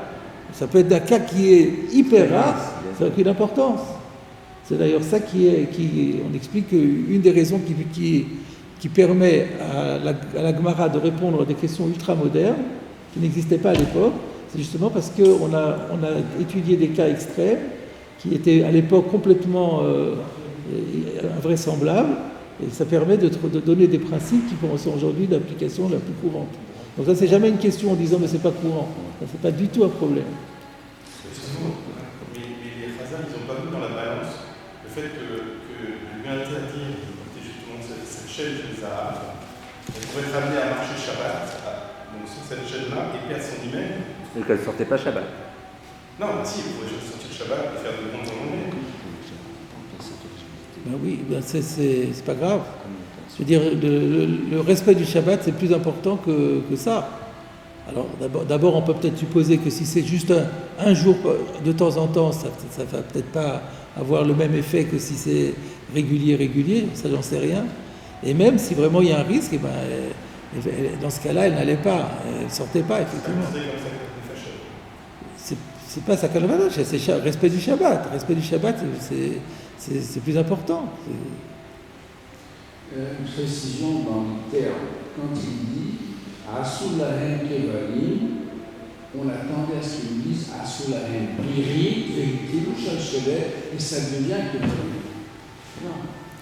Ça peut être un cas qui est hyper rare, ça a aucune importance. C'est d'ailleurs ça on explique qu'une des raisons qui permet à la Gemara de répondre à des questions ultra-modernes, qui n'existaient pas à l'époque, c'est justement parce qu'on a étudié des cas extrêmes, qui étaient à l'époque complètement invraisemblables, et ça permet de donner des principes qui sont aujourd'hui d'application la plus courante. Donc ça, c'est jamais une question en disant mais c'est pas courant, ça c'est pas du tout un problème. Mais les Chazal, ils n'ont pas mis dans la balance le fait que lui interdire de porter justement cette chaîne de Zahar, elle pourrait être amenée à marcher Shabbat, donc sur cette chaîne-là, et perdre son hymen. Et qu'elle ne sortait pas Shabbat. Non, si, il pourrait sortir Shabbat et faire de bons renommées. Ben oui, ben c'est pas grave. Je veux dire, le respect du Shabbat, c'est plus important que ça. Alors, d'abord, on peut peut-être supposer que si c'est juste un jour de temps en temps, ça va peut-être pas avoir le même effet que si c'est régulier, ça j'en sais rien. Et même si vraiment il y a un risque, eh ben, dans ce cas-là, elle n'allait pas, elle ne sortait pas, effectivement. C'est pas ça qu'elle va dire, c'est respect du Shabbat. Respect du Shabbat, c'est plus important. Une précision dans le terme. Quand il dit Asulahem Kevalim, on attendait à ce qu'il dise Asulahem Biri, Veitil, Chalchelet, et ça devient Kevalim. Non.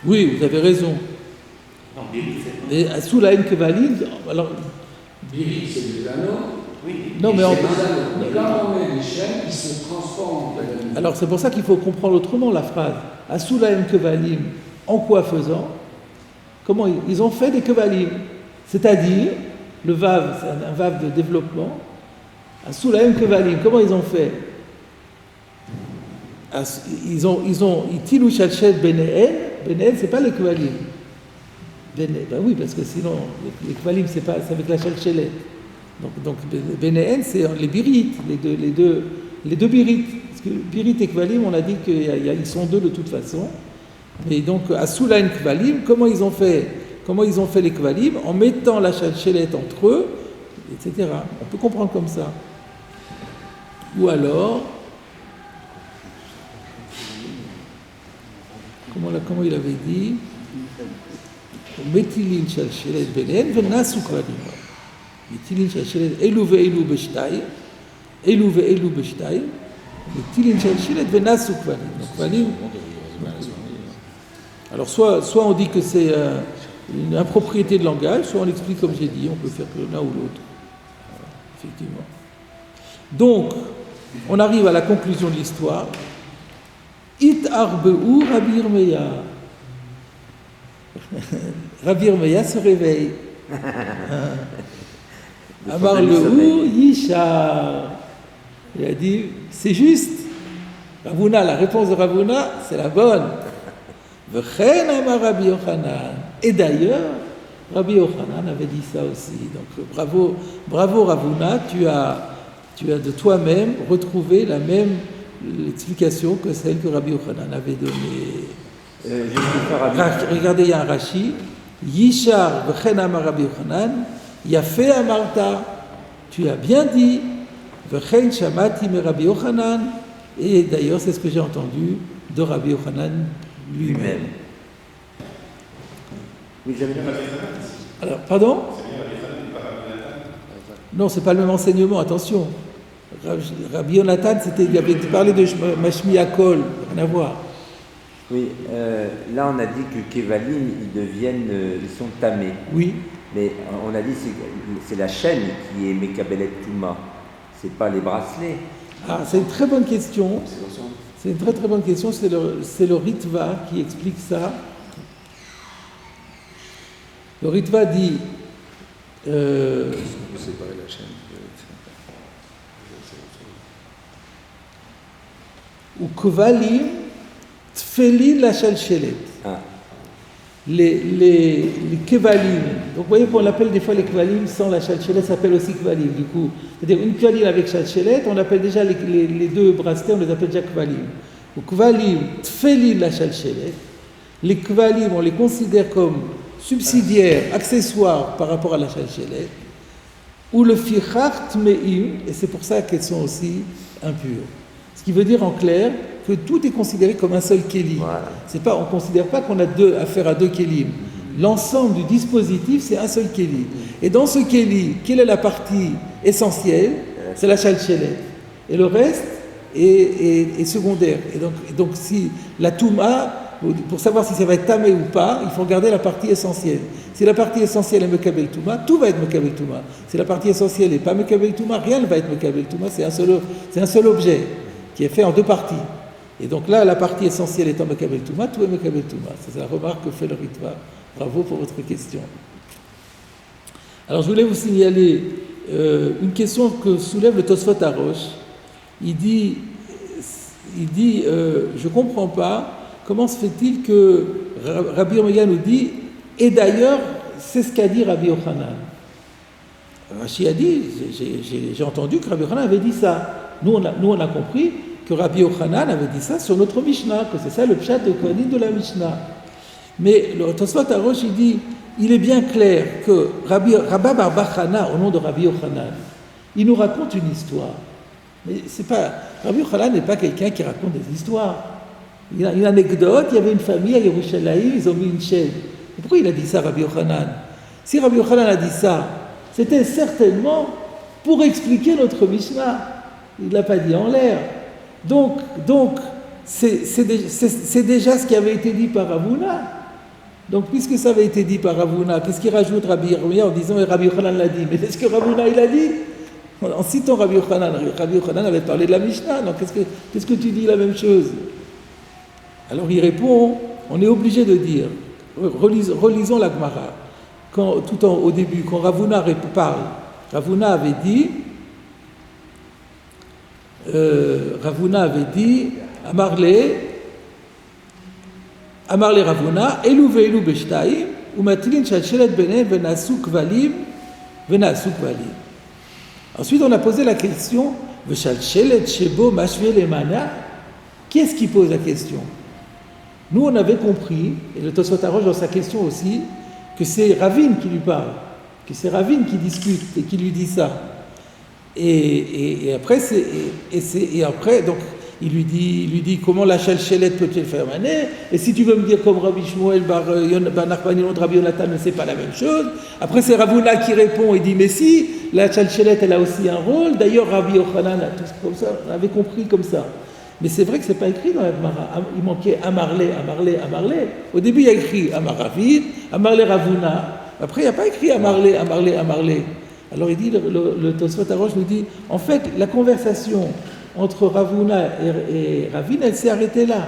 Oui, vous avez raison. Non, Biri, c'est Et Asulahem Kevalim, alors. Biri, c'est des anneaux. Oui. Non, mais quand on met des chaînes, ils se transforment en Kevalim. Alors c'est pour ça qu'il faut comprendre autrement la phrase. Asulahem Kevalim, en quoi faisant? Comment ils ont fait des Kevalim? C'est-à-dire, le Vav, c'est un Vav de développement. Asulahem Kevalim, comment ils ont fait? Ils tilou chalchet Beneen, c'est pas les Kevalim. Ben oui, parce que sinon, les Kevalim, c'est avec la chalchelet. Donc Beneen, c'est les birites, les deux birites. Parce que birit et Kevalim, on a dit qu'ils sont deux de toute façon. Et donc, à Soulain Kvalim, comment ils ont fait les Kvalim? En mettant la chalchelette entre eux, etc. On peut comprendre comme ça. Ou alors, comment il avait dit? Metilin chalchelette benen venasu Kvalim. Metilin chalchelette elu ve'elu b'shtay, elu ve'elu b'shtay, metilin chalchelette venasu Kvalim. Donc Kvalim. Alors soit on dit que c'est une impropriété de langage, soit on explique comme j'ai dit, on peut faire l'un ou l'autre. Effectivement. Donc, on arrive à la conclusion de l'histoire. It arbeu Rabbi Yirmeya. Rabbi Yirmeya se réveille. Amar lehu Yishar. Il a dit, c'est juste. Ravuna, la réponse de Ravuna, c'est la bonne. Et d'ailleurs, Rabbi Yochanan avait dit ça aussi. Donc bravo Ravuna, tu as de toi-même retrouvé la même explication que celle que Rabbi Yochanan avait donnée. Regardez, il y a un Rashi. Yishar v'chen amar Rabbi Yochanan, Yafé amarta, tu as bien dit, v'chen shamati me Rabbi Yochanan, et d'ailleurs c'est ce que j'ai entendu de Rabbi Yochanan lui-même. Oui, j'aime bien. Alors, pardon? Non, c'est pas le même enseignement, attention. Rabbi Yonatan, il avait parlé de Mashmi Akol, rien à voir. Oui, là on a dit que Kevalim, ils sont tamés. Oui. Mais on a dit que c'est la chaîne qui est Mekabelet Touma, c'est pas les bracelets. Ah, c'est une très bonne question. C'est une très très bonne question, c'est le Ritva qui explique ça. Le Ritva dit On peut séparer la chaîne. ou Kovalim Tfelin la Shalchelet. les kevalim. Donc vous voyez qu'on appelle des fois les kevalim sans la chalchelet, ça s'appelle aussi kevalim du coup. C'est-à-dire une kevalim avec chalchelet, on appelle déjà les deux bracelets, on les appelle déjà kevalim. Ou kevalim, tfelin la chalchelet. Les kevalim, on les considère comme subsidiaires, accessoires par rapport à la chalchelet. Ou le fichar tmeim, et c'est pour ça qu'elles sont aussi impures. Ce qui veut dire en clair que tout est considéré comme un seul kéli. Voilà. On ne considère pas qu'on a affaire à deux kélim. L'ensemble du dispositif, c'est un seul kéli. Et dans ce kéli, quelle est la partie essentielle? C'est la chalchelet. Et le reste est secondaire. Et donc si la touma, pour savoir si ça va être tamé ou pas, il faut regarder la partie essentielle. Si la partie essentielle est mekabel touma, tout va être mekabel touma. Si la partie essentielle n'est pas mekabel touma, rien ne va être mekabel touma. C'est un seul objet qui est fait en deux parties. Et donc là, la partie essentielle étant mekabel touma, tout est mekabel touma. C'est la remarque que fait le Ritva. Bravo pour votre question. Alors je voulais vous signaler une question que soulève le Tosfot Arosh. Il dit, je ne comprends pas, comment se fait-il que Rabbi Omeya nous dit, et d'ailleurs, c'est ce qu'a dit Rabbi Yochanan. Rashi a dit, j'ai entendu que Rabbi Yochanan avait dit ça. Nous, on a compris que Rabbi Yochanan avait dit ça sur notre Mishnah, que c'est ça le pshat de Kohanim de la Mishnah. Mais le Tosfot Arosh, il dit, il est bien clair que Rabbi Bar Bar Chana, au nom de Rabbi Yochanan, il nous raconte une histoire. Mais c'est pas, Rabbi Yochanan n'est pas quelqu'un qui raconte des histoires. Il y a une anecdote, il y avait une famille à Yerushalayim, ils ont mis une chaîne. Et pourquoi il a dit ça, Rabbi Yochanan? Si Rabbi Yochanan a dit ça, c'était certainement pour expliquer notre Mishnah. Il ne l'a pas dit en l'air. Donc c'est déjà ce qui avait été dit par Ravuna. Donc, puisque ça avait été dit par Ravuna, qu'est-ce qu'il rajoute Rabbi Yehuda en disant Rabbi Yochanan l'a dit? Mais est-ce que Ravuna il a dit? En citant Rabbi Yochanan avait parlé de la Mishnah. Donc, qu'est-ce que tu dis la même chose? Alors il répond, on est obligé de dire, relisons la Gemara. Au début, quand Ravuna parle, Ravuna avait dit, Amarle Ravuna, Elu ve'elu b'shtaim, umatilin shalshelet benen venasu kvalim. Ensuite, on a posé la question, v'shalshelet shebo mashve lemana. Qui est-ce qui pose la question? Nous, on avait compris, et le Tosfot Arosh dans sa question aussi, que c'est Ravine qui lui parle, que c'est Ravine qui discute et qui lui dit ça. Et après, donc, il lui dit comment la chalchelet peut-il faire maner? Et si tu veux me dire comme Rabbi Shmuel Bar Nachman de Rabbi Yonatan, c'est pas la même chose. Après, c'est Ravuna qui répond et dit mais si, la chalchelet elle a aussi un rôle. D'ailleurs, Rabbi Yochanan a tout comme ça, on avait compris comme ça. Mais c'est vrai que c'est pas écrit dans la Gemara. Il manquait Amarlé. Au début, il y a écrit Amaravid, Amarlé Ravuna. Après, il n'y a pas écrit Amarlé. Alors il dit, le Tosfot Arosh nous dit, en fait, la conversation entre Ravuna et Ravine, elle s'est arrêtée là.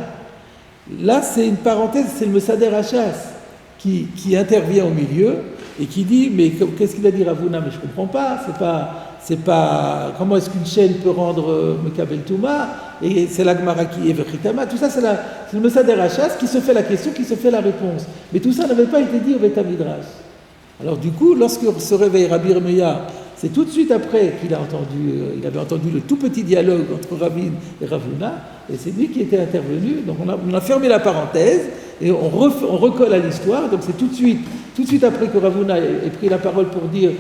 Là, c'est une parenthèse, c'est le Mesader Hachas qui intervient au milieu et qui dit, mais qu'est-ce qu'il a dit Ravuna? Mais je ne comprends pas, c'est pas comment est-ce qu'une chaîne peut rendre Mekabel Touma, et c'est la Gemara qui est Vechitama, tout ça c'est le Mesader Hachas qui se fait la question, qui se fait la réponse. Mais tout ça n'avait pas été dit au Beit Midrash. Alors du coup, lorsque se réveille Rabbi Yehuda, c'est tout de suite après qu'il avait entendu le tout petit dialogue entre Ravine et Ravuna, et c'est lui qui était intervenu. Donc on a fermé la parenthèse et on recolle à l'histoire. Donc c'est tout de suite après que Ravuna ait pris la parole pour dire,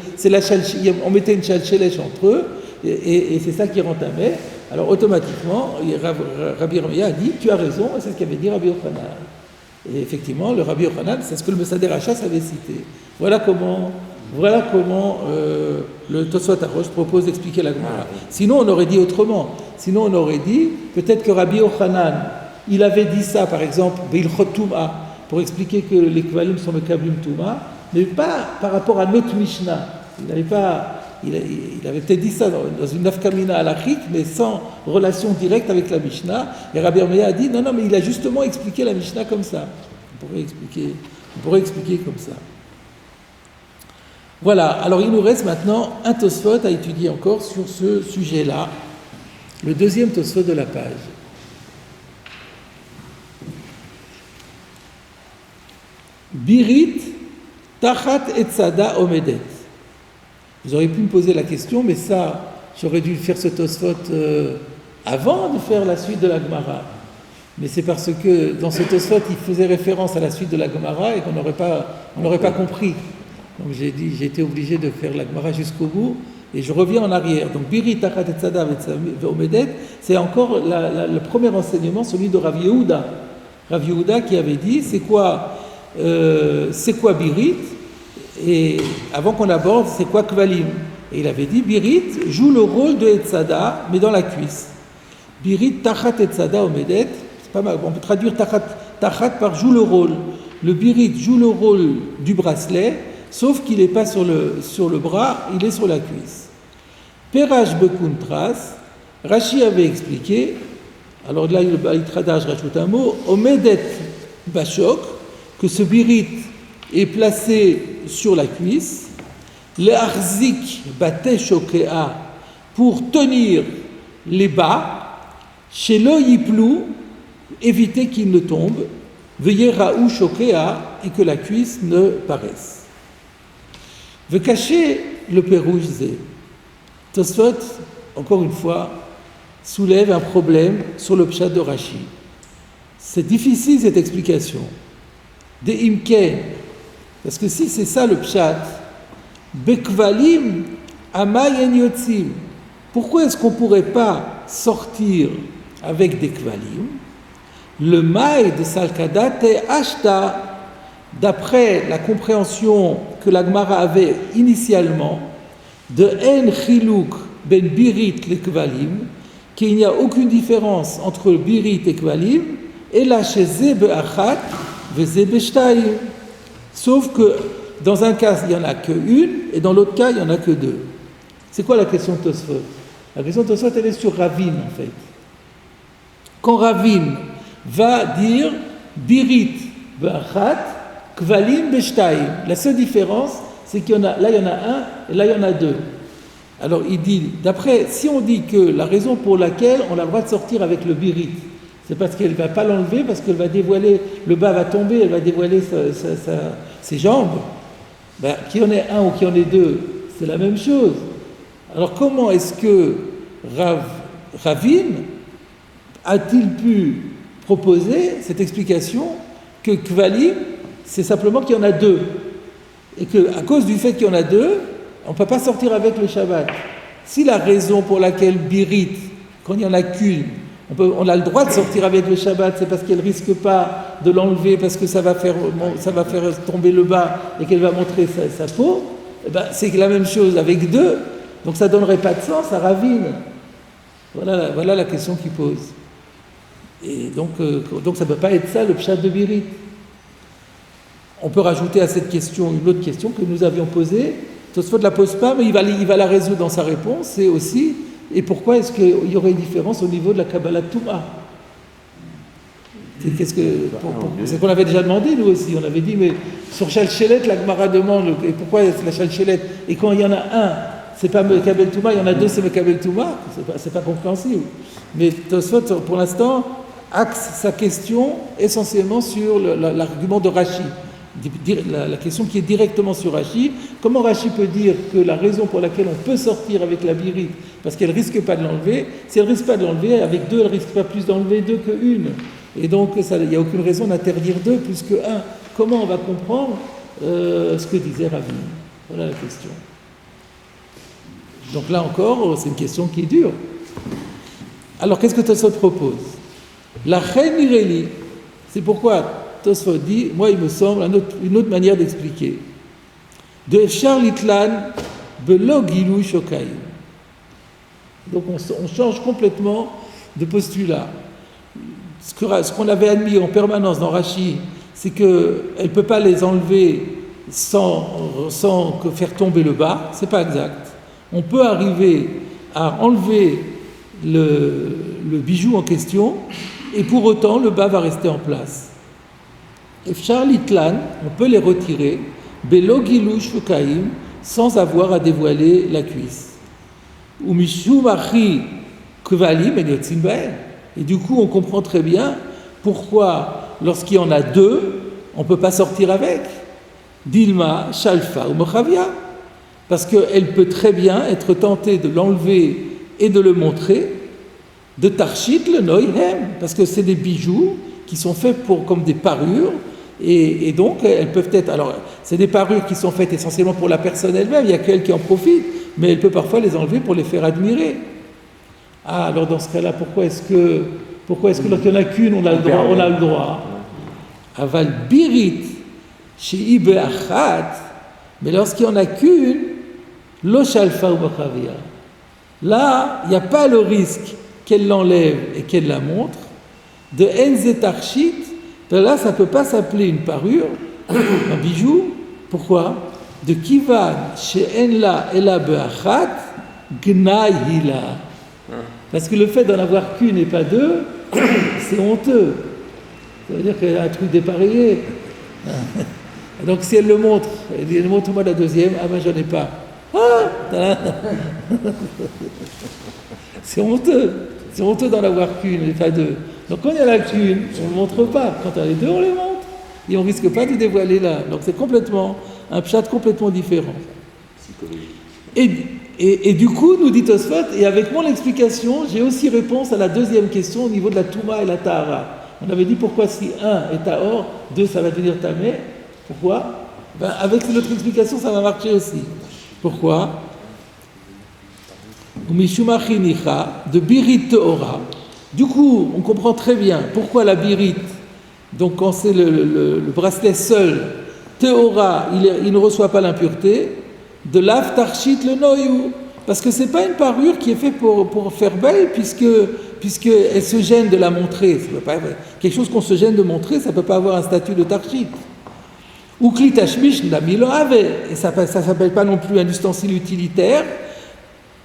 on mettait une chalchelet entre eux, et c'est ça qui rentamait. Alors automatiquement, Rabbi Yehuda a dit, tu as raison, et c'est ce qu'avait dit Rabbi Yochanan. Et effectivement, le Rabbi Yochanan, c'est ce que le Mesader Hachas avait cité. Voilà comment le Tosfot Arosh propose d'expliquer la Gemara. Sinon, on aurait dit autrement. Sinon, on aurait dit, peut-être que Rabbi Yochanan, il avait dit ça, par exemple, Beilchot Touma, pour expliquer que les Kvalim sont le Kablim Touma, mais pas par rapport à notre Mishnah. Il avait peut-être dit ça dans une nafkamina halachique, mais sans relation directe avec la Mishnah. Et Rabbi Yehuda a dit, non, mais il a justement expliqué la Mishnah comme ça. On pourrait expliquer comme ça. Voilà, alors il nous reste maintenant un Tosfot à étudier encore sur ce sujet-là, le deuxième Tosfot de la page. Birit tachat etzada omedet. Vous auriez pu me poser la question, mais ça, j'aurais dû faire ce Tosfot avant de faire la suite de la Gemara. Mais c'est parce que dans ce Tosfot, il faisait référence à la suite de la Gemara et qu'on n'aurait pas compris. Donc j'ai été obligé de faire la Gemara jusqu'au bout et je reviens en arrière. Donc Birit tachat etzada omedet, c'est encore le premier enseignement, celui de Rav Yehuda. Rav Yehuda qui avait dit, c'est quoi Birit? Et avant qu'on aborde, c'est quoi Kvalim? Et il avait dit, Birit joue le rôle de Etzada, mais dans la cuisse. Birit tachat etzada omedet, c'est pas mal, on peut traduire tachat par joue le rôle. Le Birit joue le rôle du bracelet, sauf qu'il n'est pas sur le bras, il est sur la cuisse. Perach bekuntras, Rashi avait expliqué, alors là il rajoute un mot, omedet bashok, que ce Birit est placé sur la cuisse, le arzik bate shokea, pour tenir les bas, chez le yiplou, éviter qu'il ne tombe, veuillez raou shokea, et que la cuisse ne paraisse. Veut cacher le pérouge zé. Tosfot, encore une fois, soulève un problème sur le pshat de Rashi. C'est difficile cette explication. De imken, parce que si c'est ça le pshat, bekvalim amayen yotzim, pourquoi est-ce qu'on ne pourrait pas sortir avec des kvalim? Le maï de Salkada te ashta, d'après la compréhension que la Gemara avait initialement, de en chilouk ben birit le kvalim, qu'il n'y a aucune différence entre birit et kvalim, et là chez zebe achat, ve zebe shtayim. Sauf que dans un cas, il n'y en a qu'une, et dans l'autre cas, il n'y en a que deux. C'est quoi la question de Tosfot? La question de Tosfot, elle est sur Ravin, en fait. Quand Ravin va dire Birit b'achat, Kvalim b'shtayim, la seule différence, c'est qu'il y en a, là il y en a un, et là il y en a deux. Alors il dit, d'après, si on dit que la raison pour laquelle on a le droit de sortir avec le Birit, c'est parce qu'elle ne va pas l'enlever, parce qu'elle va dévoiler, le bas va tomber, elle va dévoiler ses jambes, ben, qu'il y en ait un ou qu'il y en ait deux, c'est la même chose. Alors comment est-ce que Ravin a-t-il pu proposer cette explication que Kvalim, c'est simplement qu'il y en a deux, et qu'à cause du fait qu'il y en a deux, on ne peut pas sortir avec le Shabbat. Si la raison pour laquelle Birit, quand il n'y en a qu'une, on a le droit de sortir avec le Shabbat, c'est parce qu'elle ne risque pas de l'enlever, parce que ça va faire tomber le bas et qu'elle va montrer sa peau, eh ben, c'est la même chose avec deux, donc ça ne donnerait pas de sens à Ravine. Voilà la question qu'il pose. Et donc ça ne peut pas être ça le pshat de Birit. On peut rajouter à cette question une autre question que nous avions posée. Tosfot ne la pose pas, mais il va la résoudre dans sa réponse. C'est aussi, et pourquoi est-ce qu'il y aurait une différence au niveau de la Kabbalah Touma? C'est qu'on avait déjà demandé, nous aussi. On avait dit, mais sur Chalchelet, la Gemara demande, et pourquoi c'est la Chalchelet? Et quand il y en a un, c'est pas Mekabel Touma, il y en a deux, c'est Mekabel Touma. C'est pas compréhensible. Mais Tosfot, pour l'instant, axe sa question essentiellement sur l'argument de Rashi. La question qui est directement sur Rashi. Comment Rashi peut dire que la raison pour laquelle on peut sortir avec la Birit, parce qu'elle ne risque pas de l'enlever, si elle ne risque pas de l'enlever, avec deux, elle ne risque pas plus d'enlever deux qu'une. Et donc, il n'y a aucune raison d'interdire deux plus qu'un. Comment on va comprendre ce que disait Ravin? Voilà la question. Donc là encore, c'est une question qui est dure. Alors, qu'est-ce que Tosfot propose? La Chen Ireli, c'est pourquoi Tosfot dit, moi il me semble, une autre manière d'expliquer. De Efshar Litlan, Belo Gilou Shokayim. Donc on change complètement de postulat. Ce qu'on avait admis en permanence dans Rashi, c'est qu'elle ne peut pas les enlever sans faire tomber le bas, c'est pas exact. On peut arriver à enlever le bijou en question, et pour autant le bas va rester en place. Efshar Litlan, on peut les retirer, Belo Gilou Shokayim, sans avoir à dévoiler la cuisse. Ou Mishum Achi Kvalim et Yotzim Bael. Et du coup, on comprend très bien pourquoi, lorsqu'il y en a deux, on ne peut pas sortir avec. Dilma, Shalfa ou Mochavia. Parce qu'elle peut très bien être tentée de l'enlever et de le montrer, de Tarshit le Noihem, parce que c'est des bijoux qui sont faits comme des parures, et donc elles peuvent être. Alors, c'est des parures qui sont faites essentiellement pour la personne elle-même, il n'y a qu'elle qui en profite, mais elle peut parfois les enlever pour les faire admirer. Ah, alors dans ce cas-là, pourquoi est-ce que lorsqu'il n'y en a qu'une, on a le droit Aval birit, chez Ibe Achat, mais lorsqu'il n'y en a qu'une, lo shalfa ou bachavia. Là, il n'y a pas le risque qu'elle l'enlève et qu'elle la montre. De enze tarshit, là, ça ne peut pas s'appeler une parure, un bijou. Pourquoi? De kivan, chez enla ela beachat, gnai hila. Parce que le fait d'en avoir qu'une et pas deux, c'est honteux. Ça veut dire qu'il y a un truc dépareillé. Donc si elle le montre, elle dit montre-moi la deuxième, ah ben j'en ai pas. Ah c'est honteux d'en avoir qu'une et pas deux. Donc quand il y en a qu'une, on ne le montre pas. Quand il y en a les deux, on les montre. Et on ne risque pas de dévoiler là. Donc c'est complètement, un pshat complètement différent. Et du coup, nous dit Tosfot, et avec mon explication, j'ai aussi réponse à la deuxième question au niveau de la Touma et la Tahara. On avait dit pourquoi si 1 est Tahor, 2 ça va devenir Tamé. Pourquoi? Ben, avec notre explication, ça va marcher aussi. Pourquoi? De Birit Teora. Du coup, on comprend très bien pourquoi la Birit, donc quand c'est le bracelet seul, Teora, il ne reçoit pas l'impureté. De l'Av Tarshit le Noyou. Parce que ce n'est pas une parure qui est faite pour faire belle, puisqu'elle se gêne de la montrer. Quelque chose qu'on se gêne de montrer, ça ne peut pas avoir un statut de Tarshit. Ou Kli Tashmish Namilo Ave. Et ça ne s'appelle pas non plus un ustensile utilitaire.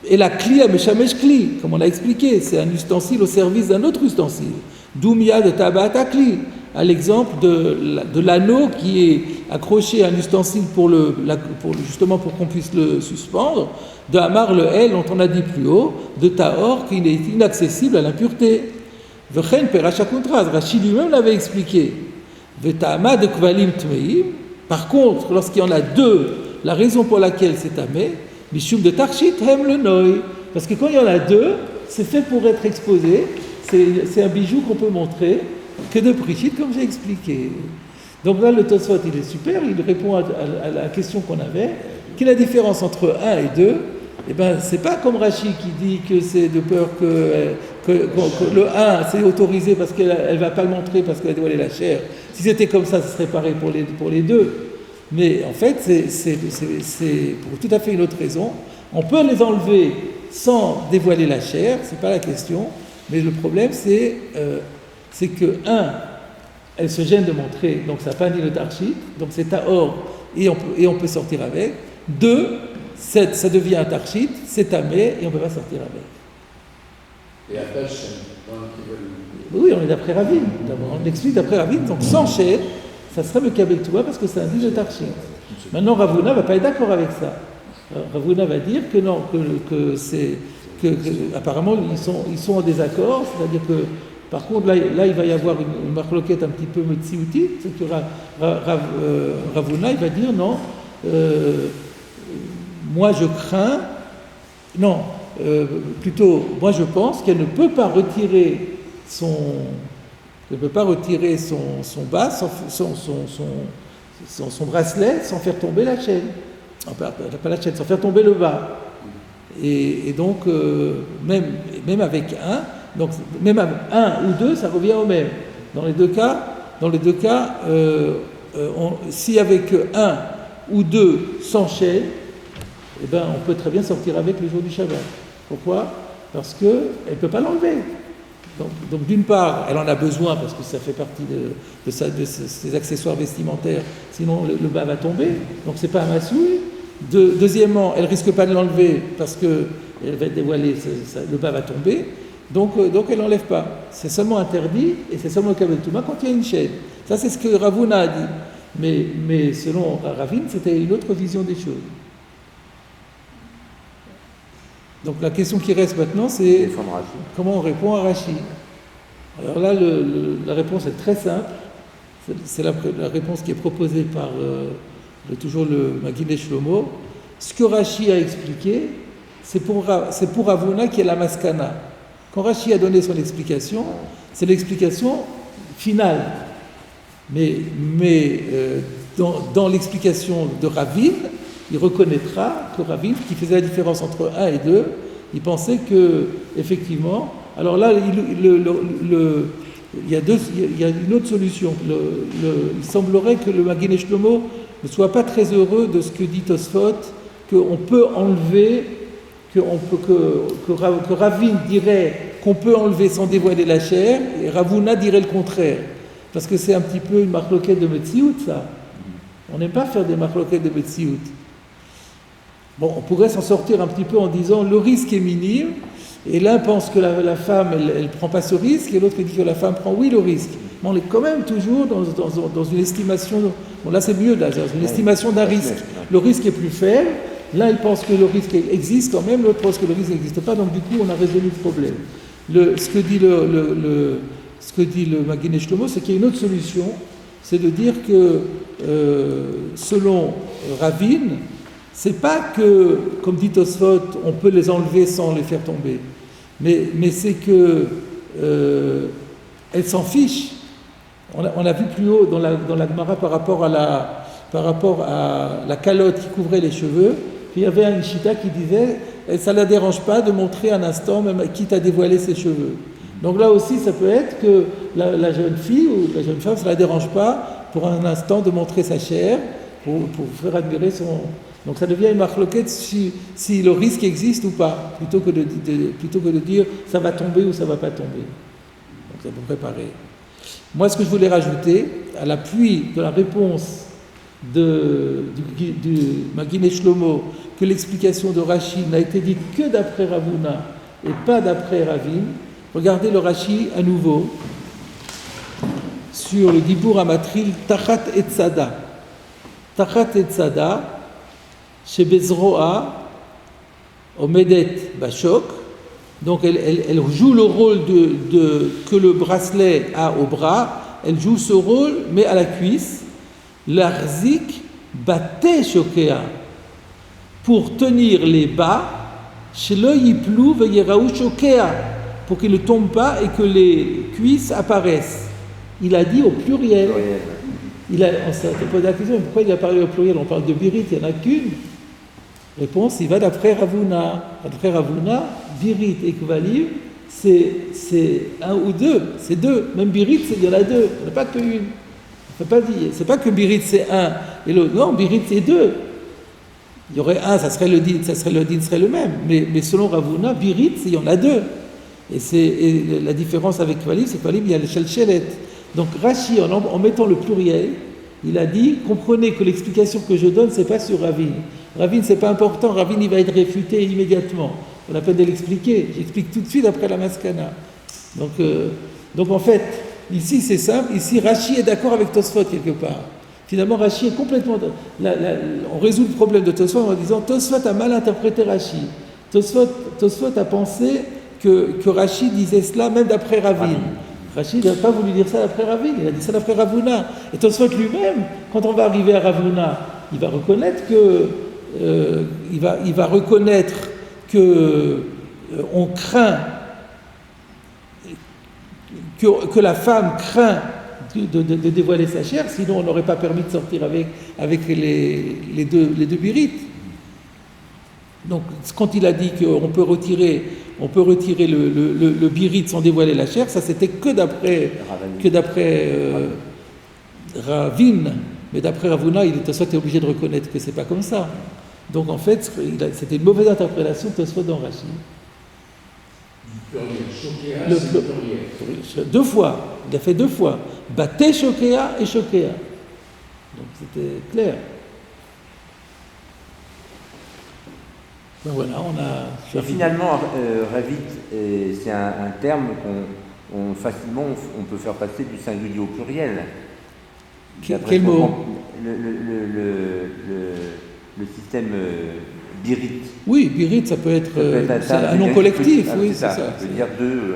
Et la Kli Ameshamesh Kli, comme on l'a expliqué, c'est un ustensile au service d'un autre ustensile. Doumia de Tabat Kli. À l'exemple de l'anneau qui est accroché à un ustensile justement pour qu'on puisse le suspendre, de Hamar le El dont on a dit plus haut, de Tahor qui est inaccessible à l'impureté. Vechen Peracha Kontraz, Rachid lui-même l'avait expliqué. Vetama de Kvalim Tmeim. Par contre, lorsqu'il y en a deux, la raison pour laquelle c'est tamé, Mishum de Tarshit Hem le Noi. Parce que quand il y en a deux, c'est fait pour être exposé, c'est un bijou qu'on peut montrer. Que de Prichit, comme j'ai expliqué. Donc là, le Tosfot, il est super, il répond à la question qu'on avait. Quelle est la différence entre 1 et 2? Eh bien, c'est pas comme Rachi qui dit que c'est de peur que le 1, c'est autorisé parce qu'elle ne va pas le montrer parce qu'elle a dévoilé la chair. Si c'était comme ça, ce serait pareil pour les deux. Mais en fait, c'est pour tout à fait une autre raison. On peut les enlever sans dévoiler la chair, c'est pas la question. Mais le problème, c'est que, 1, elle se gêne de montrer, donc ça n'a pas ni le tarshit, donc c'est tahor, et on peut sortir avec. 2, ça devient un tarshit, c'est tamé, et on ne peut pas sortir avec. Et après, oui, on est d'après Ravine, d'abord. On explique d'après Ravine, donc sans chaîne, ça serait le kabel toua parce que c'est un dit de tarshit. Maintenant, Ravuna ne va pas être d'accord avec ça. Ravuna va dire que non, que apparemment ils sont en désaccord, c'est-à-dire que par contre, là, il va y avoir une marloquette un petit peu metziouti, c'est que Ravuna, il va dire non, moi je crains, non, plutôt, moi je pense qu'elle ne peut pas retirer son bas, son bracelet, sans faire tomber la chaîne. Pas la chaîne, sans faire tomber le bas. Et donc, même avec donc même à 1 ou 2, ça revient au même. Dans les deux cas, si avec 1 ou 2 sans chaîne, eh ben, on peut très bien sortir avec le jour du Shabbat. Pourquoi? Parce qu'elle ne peut pas l'enlever. Donc d'une part, elle en a besoin parce que ça fait partie de ses accessoires vestimentaires, sinon le bas va tomber, donc c'est pas un massouille. Deuxièmement, elle risque pas de l'enlever parce qu'elle va être dévoilée, le bas va tomber. Donc elle n'enlève pas. C'est seulement interdit et c'est seulement le kabel touma quand il y a une chaîne. Ça, c'est ce que Ravuna a dit. Mais selon Ravine, c'était une autre vision des choses. Donc la question qui reste maintenant, c'est comment on répond à Rachi. Alors là, la réponse est très simple. c'est la réponse qui est proposée par toujours le Maguiné Shlomo. Ce que Rashi a expliqué, c'est pour Ravuna qui est la maskana. Quand Rashi a donné son explication, c'est l'explication finale. Mais dans l'explication de Ravin, il reconnaîtra que Ravin, qui faisait la différence entre 1 et 2, il pensait que, effectivement, alors là, il y a une autre solution. Il semblerait que le Maguiné Shlomo ne soit pas très heureux de ce que dit Tosfot, qu'on peut enlever, que Ravin dirait qu'on peut enlever sans dévoiler la chair, et Ravuna dirait le contraire. Parce que c'est un petit peu une marloquette de Metsiout, ça. On n'aime pas faire des marloquettes de Metsiout. Bon, on pourrait s'en sortir un petit peu en disant le risque est minime, et l'un pense que la femme, elle prend pas ce risque, et l'autre dit que la femme prend, oui, le risque. Mais on est quand même toujours dans une estimation, bon là c'est mieux, là, c'est une estimation d'un risque. Le risque est plus faible, l'un il pense que le risque existe quand même, l'autre pense que le risque n'existe pas, donc du coup on a résolu le problème. Ce que dit le Maguiné Shlomo, c'est qu'il y a une autre solution, c'est de dire que selon Ravin, c'est pas que, comme dit Tosfot, on peut les enlever sans les faire tomber, mais c'est que elle s'en fiche. On a vu plus haut dans la Gemara par rapport à la calotte qui couvrait les cheveux, puis il y avait un Ishita qui disait ça ne la dérange pas de montrer un instant, même quitte à dévoiler ses cheveux. Donc là aussi, ça peut être que la jeune fille ou la jeune femme, ça ne la dérange pas pour un instant de montrer sa chair, pour faire admirer son... Donc ça devient une marloquette si le risque existe ou pas, plutôt que de dire ça va tomber ou ça ne va pas tomber. Donc c'est pour préparer. Moi, ce que je voulais rajouter, à l'appui de la réponse du Maguiné Shlomo, que l'explication de Rashi n'a été dite que d'après Ravuna et pas d'après Ravin, regardez le Rashi à nouveau sur le Dibour Amatril Tachat Etzada. Tachat Etzada, chez Bezroa, Omedet Bashok, donc elle joue le rôle que le bracelet a au bras, elle joue ce rôle, mais à la cuisse. L'arzik Bate Shokea, pour tenir les bas, chez le Yiplou Veyeraou Shokea, pour qu'il ne tombe pas et que les cuisses apparaissent. Il a dit au pluriel. On s'est posé la question, pourquoi il a parlé au pluriel? On parle de birit, il n'y en a qu'une. Réponse, il va d'après Ravuna. D'après Ravuna, birit et kvalim, c'est un ou deux, c'est deux. Même birit, il y en a deux, il n'y en a pas qu'une. On ne peut pas dire, c'est pas que birit c'est un et l'autre. Non, birit c'est deux. Il y aurait un, ça serait le din serait le même. Mais selon Ravuna, birit, il y en a deux. Et la différence avec kvalim, c'est que kvalim, il y a le shelchelet. Donc Rashi, en mettant le pluriel, il a dit, comprenez que l'explication que je donne, c'est pas sur Ravin. Ravin, c'est pas important, Ravin, il va être réfuté immédiatement. On n'a pas de l'expliquer. J'explique tout de suite après la maskana. Donc en fait, ici c'est simple, ici Rashi est d'accord avec Tosfot quelque part. Finalement, Rashi est complètement... on résout le problème de Tosfot en disant Tosfot a mal interprété Rashi. Tosfot a pensé que Rashi disait cela même d'après Ravin. Rashi n'a pas voulu dire ça d'après Ravin, il a dit ça d'après Ravuna. Et Tosfot lui-même, quand on va arriver à Ravuna, il va reconnaître que on craint que la femme craint de dévoiler sa chair, sinon on n'aurait pas permis de sortir avec les deux birites. Donc quand il a dit qu'on peut retirer le birit sans dévoiler la chair, ça c'était que d'après Ravin, mais d'après Ravuna, il était obligé de reconnaître que c'est pas comme ça. Donc en fait, c'était une mauvaise interprétation de Tosfot dans Rashi. Deux fois, il a fait deux fois. Baté Shokea et Shokea. Donc c'était clair. Ben voilà, on a... Finalement, Ravit, c'est un terme qu'on facilement on peut faire passer du singulier au pluriel. Quel mot? Le système birit. Oui, birit, ça peut être un nom collectif. Oui, c'est ça. Ça veut dire deux.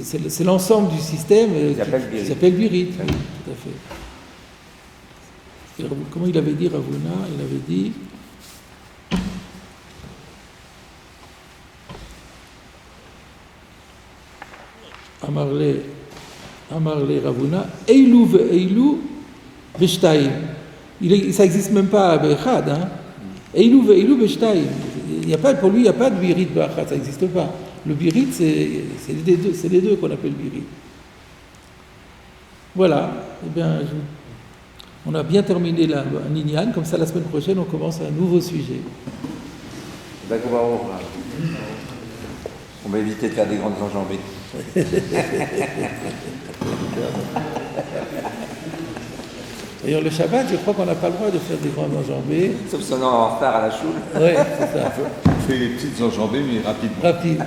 C'est l'ensemble du système qui s'appelle Birit. Oui, tout à fait. Et comment il avait dit Ravuna? Il avait dit Amarle Ravuna, Eilu ve'eilu b'shtayim. Ça n'existe même pas à Bechad. Hein. Eilu ve'eilu b'shtayim. Pour lui, il n'y a pas de birit b'achad, ça n'existe pas. Le birit, c'est les deux qu'on appelle birit. Voilà. Eh bien, on a bien terminé la Ninyan. Comme ça, la semaine prochaine, on commence un nouveau sujet. D'accord. On va éviter de faire des grandes enjambées. D'ailleurs, le Shabbat, je crois qu'on n'a pas le droit de faire des grandes enjambées. Sauf si on est en retard à la choule. Oui, c'est ça. On fait les petites enjambées, mais rapidement. Rapide.